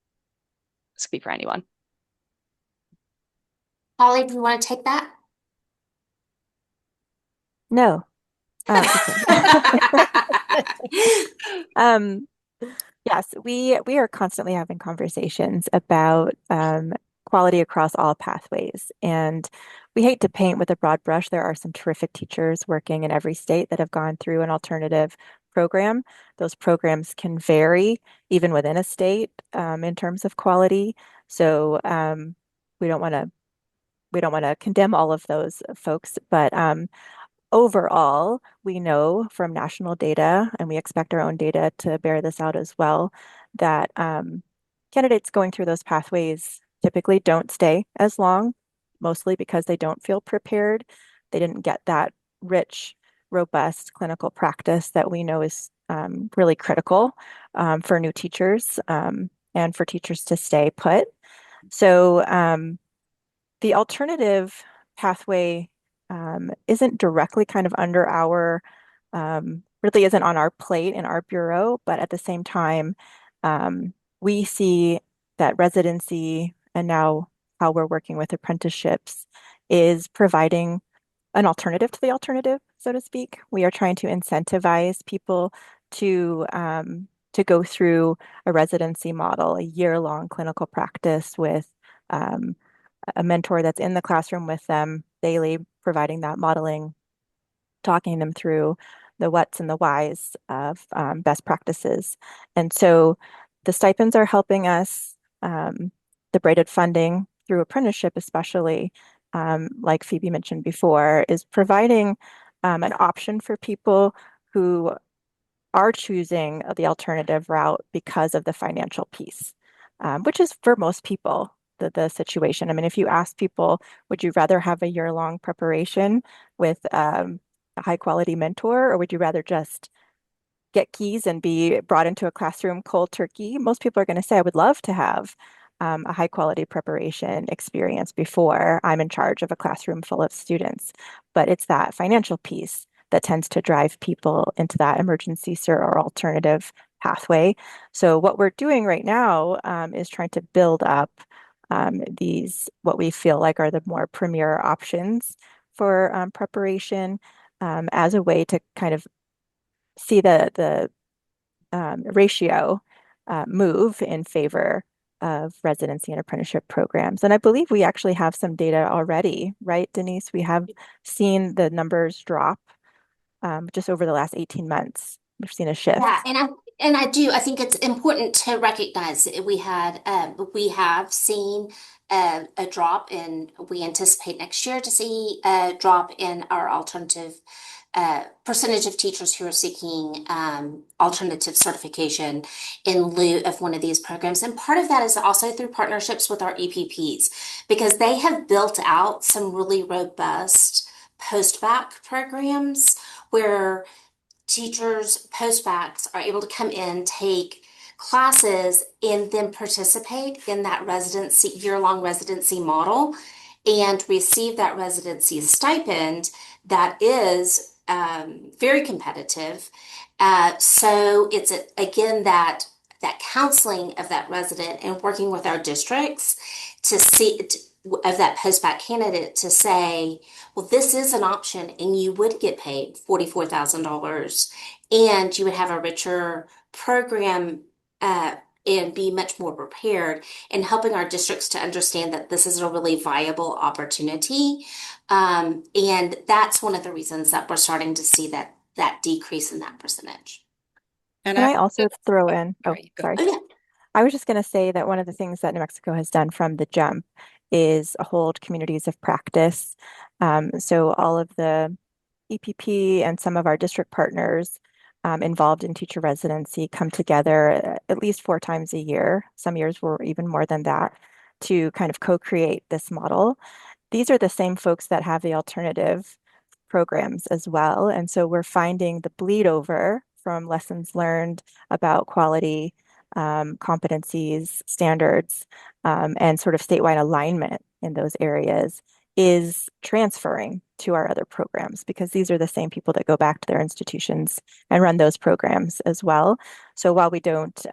This could be for anyone. Holly, do you want to take that? No. Just kidding. Yes, we are constantly having conversations about quality across all pathways. And we hate to paint with a broad brush. There are some terrific teachers working in every state that have gone through an alternative program. Those programs can vary even within a state in terms of quality. So we don't want to condemn all of those folks, but overall, we know from national data, and we expect our own data to bear this out as well, that candidates going through those pathways typically don't stay as long, mostly because they don't feel prepared. They didn't get that rich, robust clinical practice that we know is really critical for new teachers and for teachers to stay put. So the alternative pathway isn't directly kind of under our, really isn't on our plate in our bureau, but at the same time, we see that residency and now how we're working with apprenticeships is providing an alternative to the alternative, so to speak. We are trying to incentivize people to go through a residency model, a year-long clinical practice with a mentor that's in the classroom with them daily, providing that modeling, talking them through the whats and the whys of best practices. And so the stipends are helping us, the braided funding through apprenticeship, especially, like Phoebe mentioned before, is providing an option for people who are choosing the alternative route because of the financial piece, which is for most people the situation. I mean, if you ask people, would you rather have a year-long preparation with a high-quality mentor, or would you rather just get keys and be brought into a classroom cold turkey? Most people are going to say, I would love to have a high-quality preparation experience before I'm in charge of a classroom full of students. But it's that financial piece that tends to drive people into that emergency cert or alternative pathway. So what we're doing right now is trying to build up these, what we feel like are the more premier options for preparation as a way to kind of see the ratio move in favor of residency and apprenticeship programs. And I believe we actually have some data already, right, Denise? We have seen the numbers drop just over the last 18 months. We've seen a shift. Yeah, and I do. I think it's important to recognize that we have seen a drop in. We anticipate next year to see a drop in our alternative percentage of teachers who are seeking alternative certification in lieu of one of these programs. And part of that is also through partnerships with our EPPs because they have built out some really robust post-bac programs where teachers post-bacs are able to come in, take classes, and then participate in that residency, year-long residency model and receive that residency stipend that is very competitive. So it's again that counseling of that resident and working with our districts to see of that post-bac candidate to say, well, this is an option and you would get paid $44,000 and you would have a richer program and be much more prepared in helping our districts to understand that this is a really viable opportunity. And that's one of the reasons that we're starting to see that decrease in that percentage. And I also throw in, sorry. Oh, yeah. I was just going to say that one of the things that New Mexico has done from the jump is hold communities of practice. So all of the EPP and some of our district partners involved in teacher residency come together at least 4 times a year. Some years were even more than that to kind of co-create this model. These are the same folks that have the alternative programs as well. And so we're finding the bleed over from lessons learned about quality, competencies, standards, and sort of statewide alignment in those areas is transferring to our other programs because these are the same people that go back to their institutions and run those programs as well. So while we don't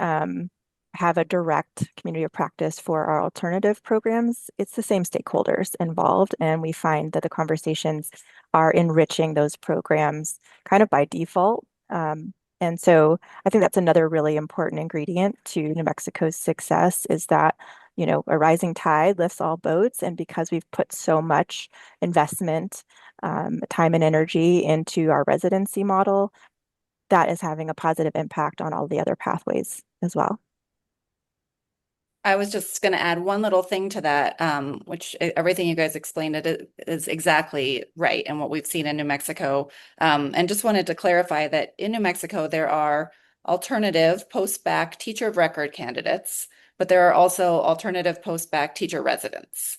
have a direct community of practice for our alternative programs, it's the same stakeholders involved. And we find that the conversations are enriching those programs kind of by default. And so I think that's another really important ingredient to New Mexico's success is that, you know, a rising tide lifts all boats. And because we've put so much investment, time and energy into our residency model, that is having a positive impact on all the other pathways as well. I was just going to add one little thing to that, which everything you guys explained it is exactly right and what we've seen in New Mexico. And just wanted to clarify that in New Mexico, there are alternative post-bac teacher of record candidates, but there are also alternative post-bac teacher residents.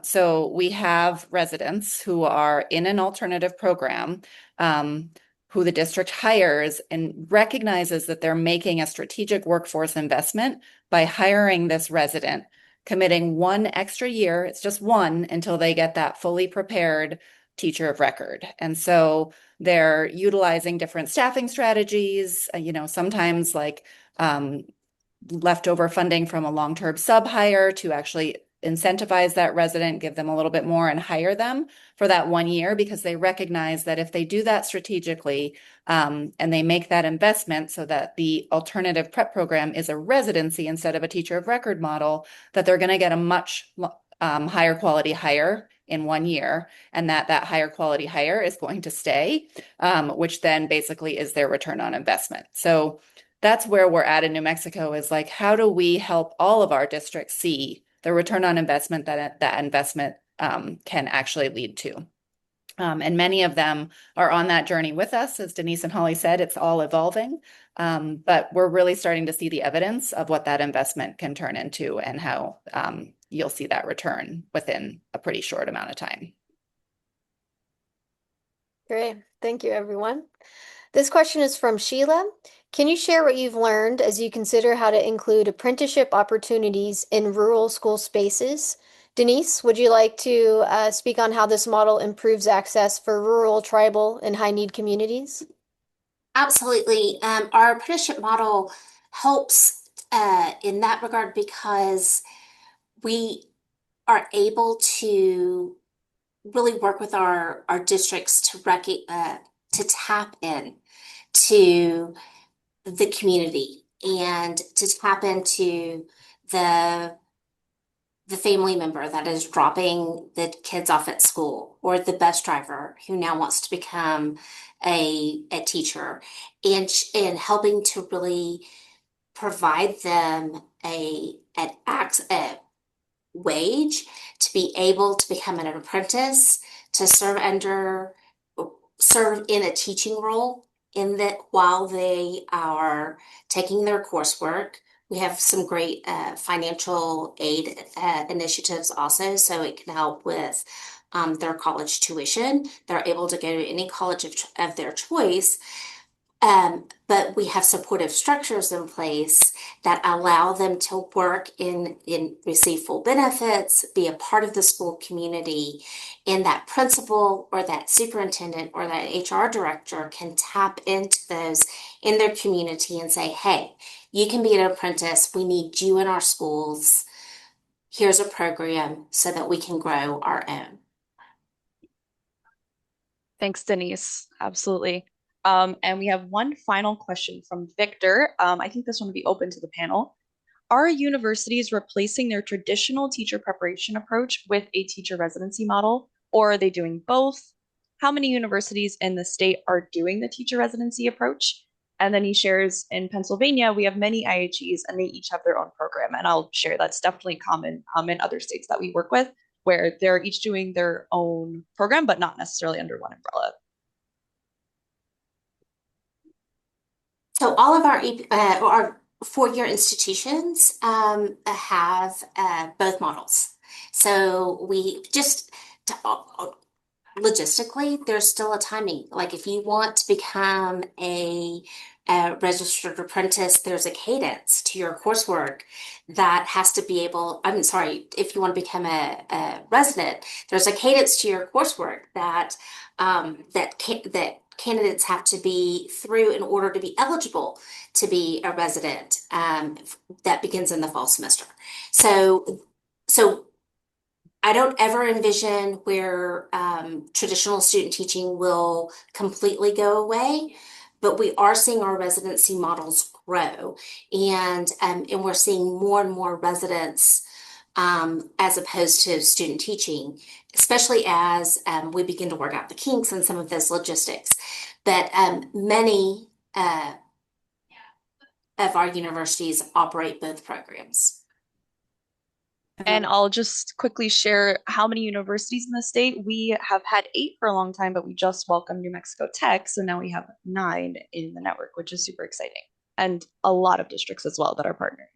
So we have residents who are in an alternative program, who the district hires and recognizes that they're making a strategic workforce investment by hiring this resident, committing 1 extra year, it's just 1, until they get that fully prepared teacher of record. And so they're utilizing different staffing strategies, sometimes like leftover funding from a long-term sub-hire to actually incentivize that resident, give them a little bit more and hire them for that 1 year because they recognize that if they do that strategically and they make that investment so that the alternative prep program is a residency instead of a teacher of record model, that they're going to get a much higher quality hire in 1 year and that higher quality hire is going to stay, which then basically is their return on investment. So that's where we're at in New Mexico is like, how do we help all of our districts see the return on investment that investment can actually lead to? And many of them are on that journey with us. As Denise and Holly said, it's all evolving, but we're really starting to see the evidence of what that investment can turn into and how you'll see that return within a pretty short amount of time. Great. Thank you, everyone. This question is from Sheila. Can you share what you've learned as you consider how to include apprenticeship opportunities in rural school spaces? Denise, would you like to speak on how this model improves access for rural, tribal, and high-need communities? Absolutely. Our apprenticeship model helps in that regard because we are able to really work with our districts to tap in to the community and to tap into the family member that is dropping the kids off at school or the bus driver who now wants to become a teacher and helping to really provide them a wage to be able to become an apprentice, to serve in a teaching role in that while they are taking their coursework. We have some great financial aid initiatives also, so it can help with their college tuition. They're able to go to any college of their choice. But we have supportive structures in place that allow them to work in receive full benefits, be a part of the school community, and that principal or that superintendent or that HR director can tap into those in their community and say, hey, you can be an apprentice. We need you in our schools. Here's a program so that we can grow our own. Thanks, Denise. Absolutely. And we have one final question from Victor. I think this one will be open to the panel. Are universities replacing their traditional teacher preparation approach with a teacher residency model, or are they doing both? How many universities in the state are doing the teacher residency approach? And then he shares in Pennsylvania, we have many IHEs and they each have their own program. And I'll share that's definitely common in other states that we work with, where they're each doing their own program, but not necessarily under one umbrella. So all of our four-year institutions have both models. So we just logistically, there's still a timing. Like if you want to become a registered apprentice, there's a cadence to your coursework that has to be able, I'm sorry, if you want to become a resident, there's a cadence to your coursework that that candidates have to be through in order to be eligible to be a resident. That begins in the fall semester. So I don't ever envision where traditional student teaching will completely go away, but we are seeing our residency models grow, and we're seeing more and more residents as opposed to student teaching, especially as we begin to work out the kinks and some of those logistics. But many of our universities operate both programs. And I'll just quickly share how many universities in the state. We have had 8 for a long time, but we just welcomed New Mexico Tech. So now we have 9 in the network, which is super exciting. And a lot of districts as well that are partnering.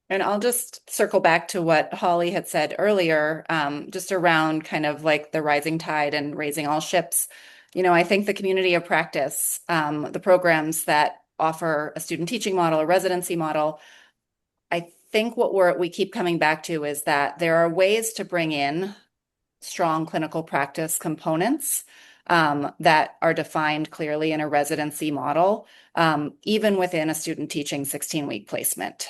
And I'll just circle back to what Holly had said earlier, just around kind of like the rising tide and raising all ships. I think the community of practice, the programs that offer a student teaching model, a residency model, I think what we keep coming back to is that there are ways to bring in strong clinical practice components that are defined clearly in a residency model, even within a student teaching 16-week placement.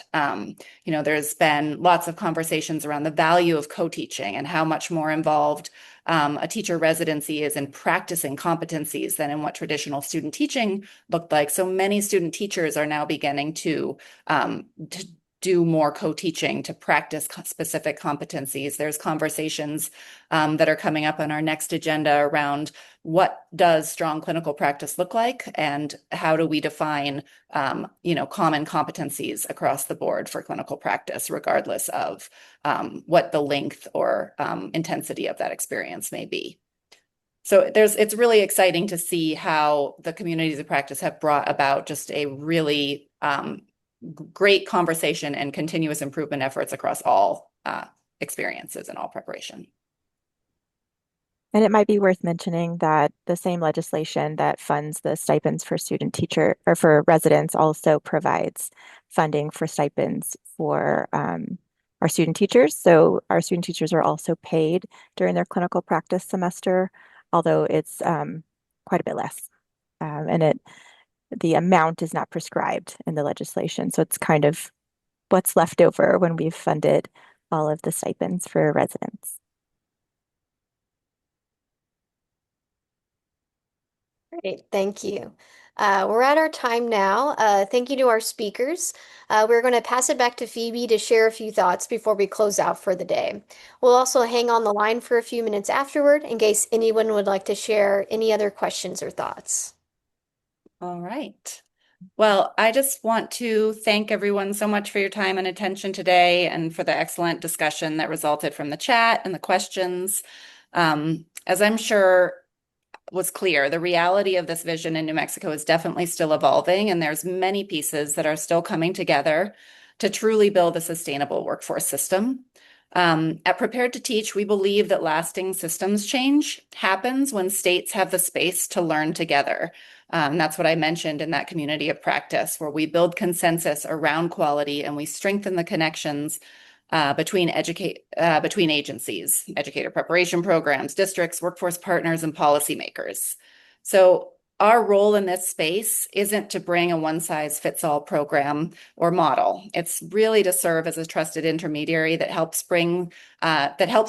There's been lots of conversations around the value of co-teaching and how much more involved a teacher residency is in practicing competencies than in what traditional student teaching looked like. So many student teachers are now beginning to do more co-teaching to practice specific competencies. There's conversations that are coming up on our next agenda around what does strong clinical practice look like and how do we define common competencies across the board for clinical practice, regardless of what the length or intensity of that experience may be. So it's really exciting to see how the communities of practice have brought about just a really great conversation and continuous improvement efforts across all experiences and all preparation. And it might be worth mentioning that the same legislation that funds the stipends for student teacher or for residents also provides funding for stipends for our student teachers. So our student teachers are also paid during their clinical practice semester, although it's quite a bit less. And the amount is not prescribed in the legislation. So it's kind of what's left over when we've funded all of the stipends for residents. Great, thank you. We're at our time now. Thank you to our speakers. We're going to pass it back to Phoebe to share a few thoughts before we close out for the day. We'll also hang on the line for a few minutes afterward in case anyone would like to share any other questions or thoughts. All right. Well, I just want to thank everyone so much for your time and attention today and for the excellent discussion that resulted from the chat and the questions. As I'm sure was clear, the reality of this vision in New Mexico is definitely still evolving, and there's many pieces that are still coming together to truly build a sustainable workforce system. At Prepared to Teach, we believe that lasting systems change happens when states have the space to learn together. That's what I mentioned in that community of practice, where we build consensus around quality and we strengthen the connections between agencies, educator preparation programs, districts, workforce partners, and policymakers. So our role in this space isn't to bring a one-size-fits-all program or model. It's really to serve as a trusted intermediary that helps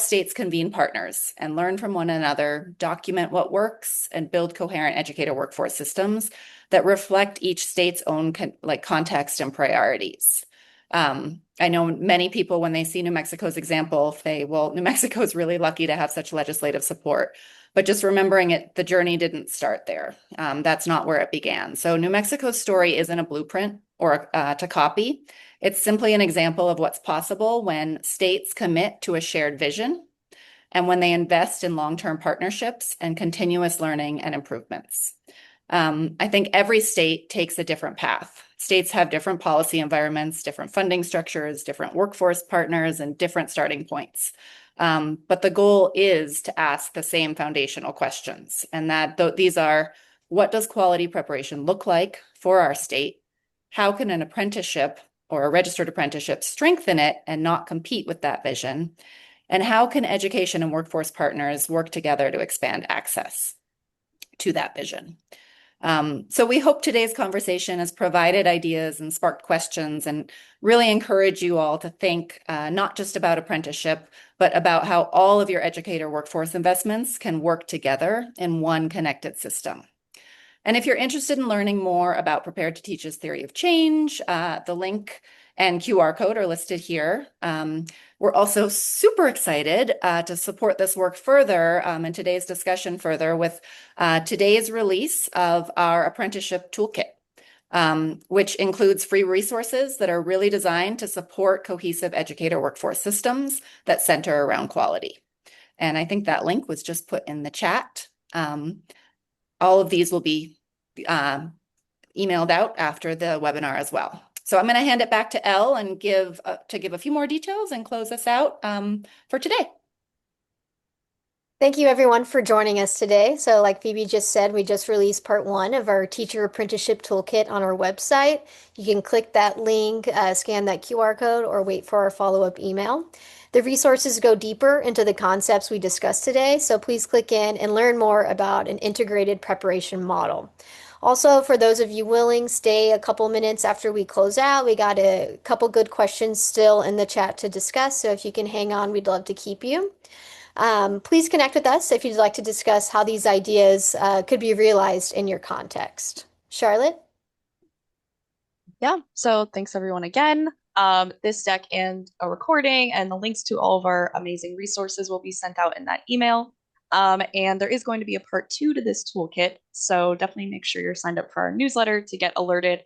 states convene partners and learn from one another, document what works, and build coherent educator workforce systems that reflect each state's own context and priorities. I know many people, when they see New Mexico's example, say, well, New Mexico is really lucky to have such legislative support. But just remembering the journey didn't start there. That's not where it began. So New Mexico's story isn't a blueprint or to copy. It's simply an example of what's possible when states commit to a shared vision and when they invest in long-term partnerships and continuous learning and improvements. I think every state takes a different path. States have different policy environments, different funding structures, different workforce partners, and different starting points. But the goal is to ask the same foundational questions, and that these are: what does quality preparation look like for our state? How can an apprenticeship or a registered apprenticeship strengthen it and not compete with that vision? And how can education and workforce partners work together to expand access to that vision? So we hope today's conversation has provided ideas and sparked questions, and really encourage you all to think not just about apprenticeship, but about how all of your educator workforce investments can work together in one connected system. And if you're interested in learning more about Prepared to Teach's theory of change, the link and QR code are listed here. We're also super excited to support this work further and today's discussion further with today's release of our apprenticeship toolkit, which includes free resources that are really designed to support cohesive educator workforce systems that center around quality. And I think that link was just put in the chat. All of these will be emailed out after the webinar as well. So I'm going to hand it back to Elle and give a few more details and close us out for today. Thank you everyone for joining us today. So like Phoebe just said, we just released part 1 of our teacher apprenticeship toolkit on our website. You can click that link, scan that QR code, or wait for our follow-up email. The resources go deeper into the concepts we discussed today, so please click in and learn more about an integrated preparation model. Also, for those of you willing, stay a couple minutes after we close out. We got a couple good questions still in the chat to discuss, so if you can hang on, we'd love to keep you. Please connect with us if you'd like to discuss how these ideas could be realized in your context. Charlotte? Yeah, so thanks everyone again. This deck and a recording and the links to all of our amazing resources will be sent out in that email. And there is going to be a part 2 to this toolkit, so definitely make sure you're signed up for our newsletter to get alerted.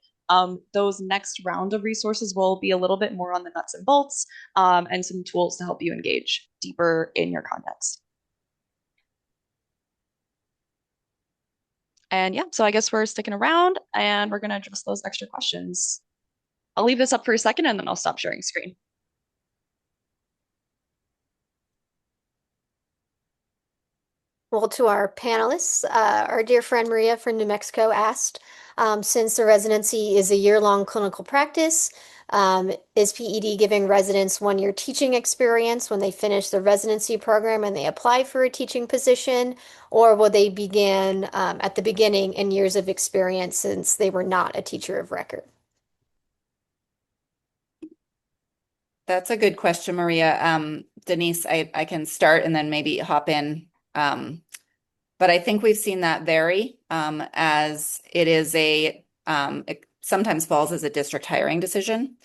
Those next round of resources will be a little bit more on the nuts and bolts and some tools to help you engage deeper in your context. And yeah, so I guess we're sticking around and we're going to address those extra questions. I'll leave this up for a second and then I'll stop sharing screen. Well, to our panelists, our dear friend Maria from New Mexico asked, since the residency is a year-long clinical practice, is PED giving residents 1-year teaching experience when they finish the residency program and they apply for a teaching position, or will they begin at the beginning in years of experience since they were not a teacher of record? That's a good question, Maria. Denise, I can start and then maybe hop in. But I think we've seen that vary as it is it sometimes falls as a district hiring decision.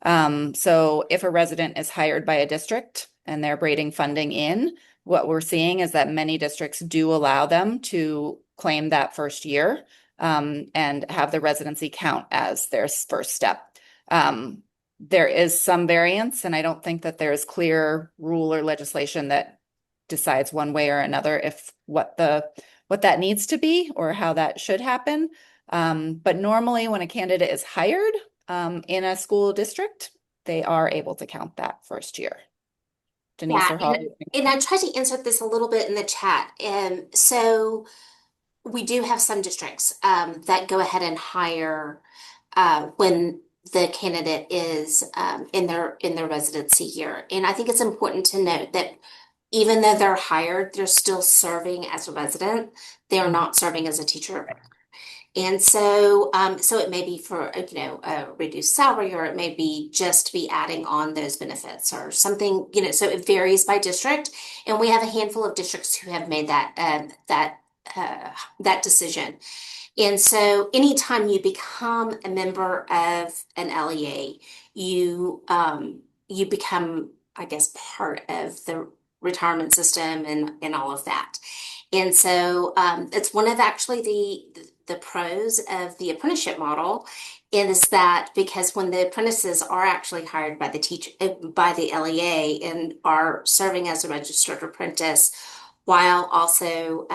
So if a resident is hired by a district and they're braiding funding in, what we're seeing is that many districts do allow them to claim that first year and have the residency count as their first step. There is some variance, and I don't think that there's clear rule or legislation that decides one way or another if what that needs to be or how that should happen. But normally when a candidate is hired in a school district, they are able to count that first year. Denise or Holly? And I tried to answer this a little bit in the chat. So we do have some districts that go ahead and hire when the candidate is in their residency year. And I think it's important to note that even though they're hired, they're still serving as a resident. They are not serving as a teacher. And so, so it may be for, a reduced salary, or it may be just be adding on those benefits or something, so it varies by district. And we have a handful of districts who have made that decision. And so anytime you become a member of an LEA, you become, I guess, part of the retirement system and all of that. And so it's one of actually the pros of the apprenticeship model is that because when the apprentices are actually hired by the LEA and are serving as a registered apprentice while also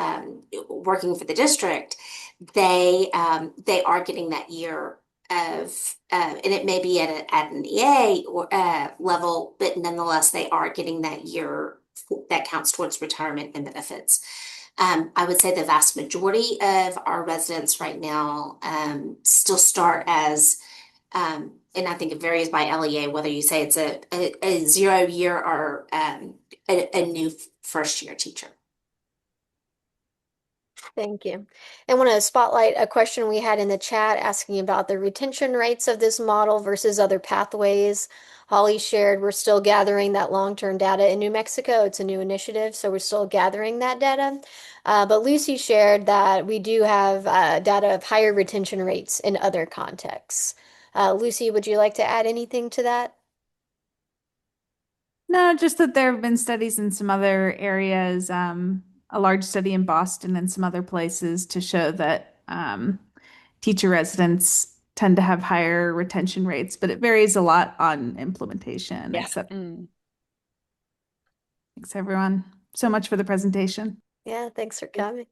working for the district, they are getting that year of and it may be at an EA or level, but nonetheless they are getting that year that counts towards retirement and benefits. I would say the vast majority of our residents right now still start as, and I think it varies by LEA, whether you say it's a 0 year or a new first year teacher. Thank you. I want to spotlight a question we had in the chat asking about the retention rates of this model versus other pathways. Holly shared we're still gathering that long-term data in New Mexico. It's a new initiative, so we're still gathering that data. But Lucy shared that we do have data of higher retention rates in other contexts. Lucy, would you like to add anything to that? No, just that there have been studies in some other areas, a large study in Boston and some other places to show that teacher residents tend to have higher retention rates, but it varies a lot on implementation. Yeah. Thanks everyone so much for the presentation. Yeah, thanks for coming.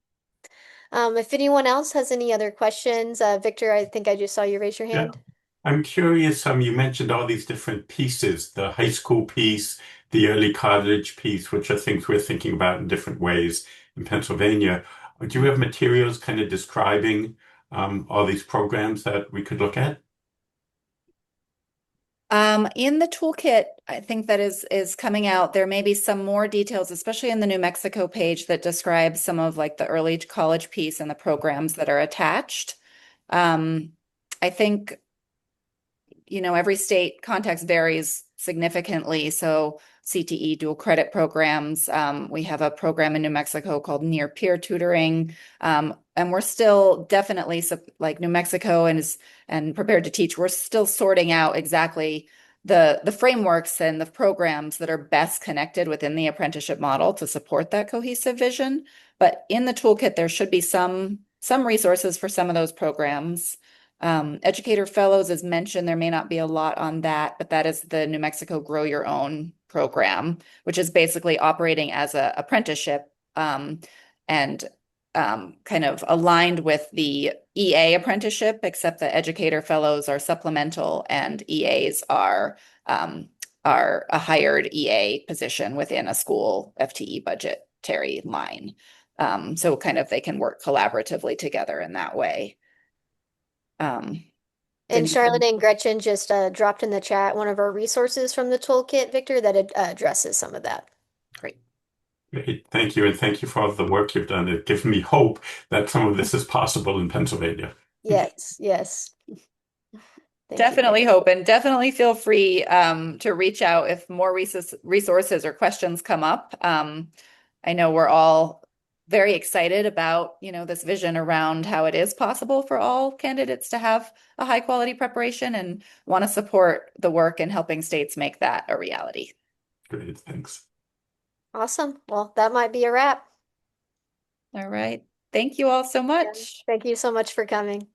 If anyone else has any other questions, Victor, I think I just saw you raise your hand. Yeah. I'm curious, you mentioned all these different pieces, the high school piece, the early college piece, which are things we're thinking about in different ways in Pennsylvania. Do you have materials kind of describing all these programs that we could look at? In the toolkit, I think that is coming out. There may be some more details, especially in the New Mexico page that describes some of like the early college piece and the programs that are attached. I think, every state context varies significantly. So CTE dual credit programs. We have a program in New Mexico called near peer tutoring. And we're still definitely like New Mexico and Prepared to Teach, we're still sorting out exactly the frameworks and the programs that are best connected within the apprenticeship model to support that cohesive vision. But in the toolkit, there should be some resources for some of those programs. Educator Fellows, as mentioned, there may not be a lot on that, but that is the New Mexico Grow Your Own program, which is basically operating as an apprenticeship and kind of aligned with the EA apprenticeship, except the Educator Fellows are supplemental and EAs are a hired EA position within a school FTE budgetary line. So kind of they can work collaboratively together in that way. And Charlotte and Gretchen just dropped in the chat one of our resources from the toolkit, Victor, that addresses some of that. Great. Great. Thank you. And thank you for all the work you've done. It gives me hope that some of this is possible in Pennsylvania. Yes, yes. Definitely hope, and definitely feel free to reach out if more resources or questions come up. I know we're all very excited about, this vision around how it is possible for all candidates to have a high quality preparation and want to support the work in helping states make that a reality. Great, thanks. Awesome. Well, that might be a wrap. All right. Thank you all so much. Yeah. Thank you so much for coming.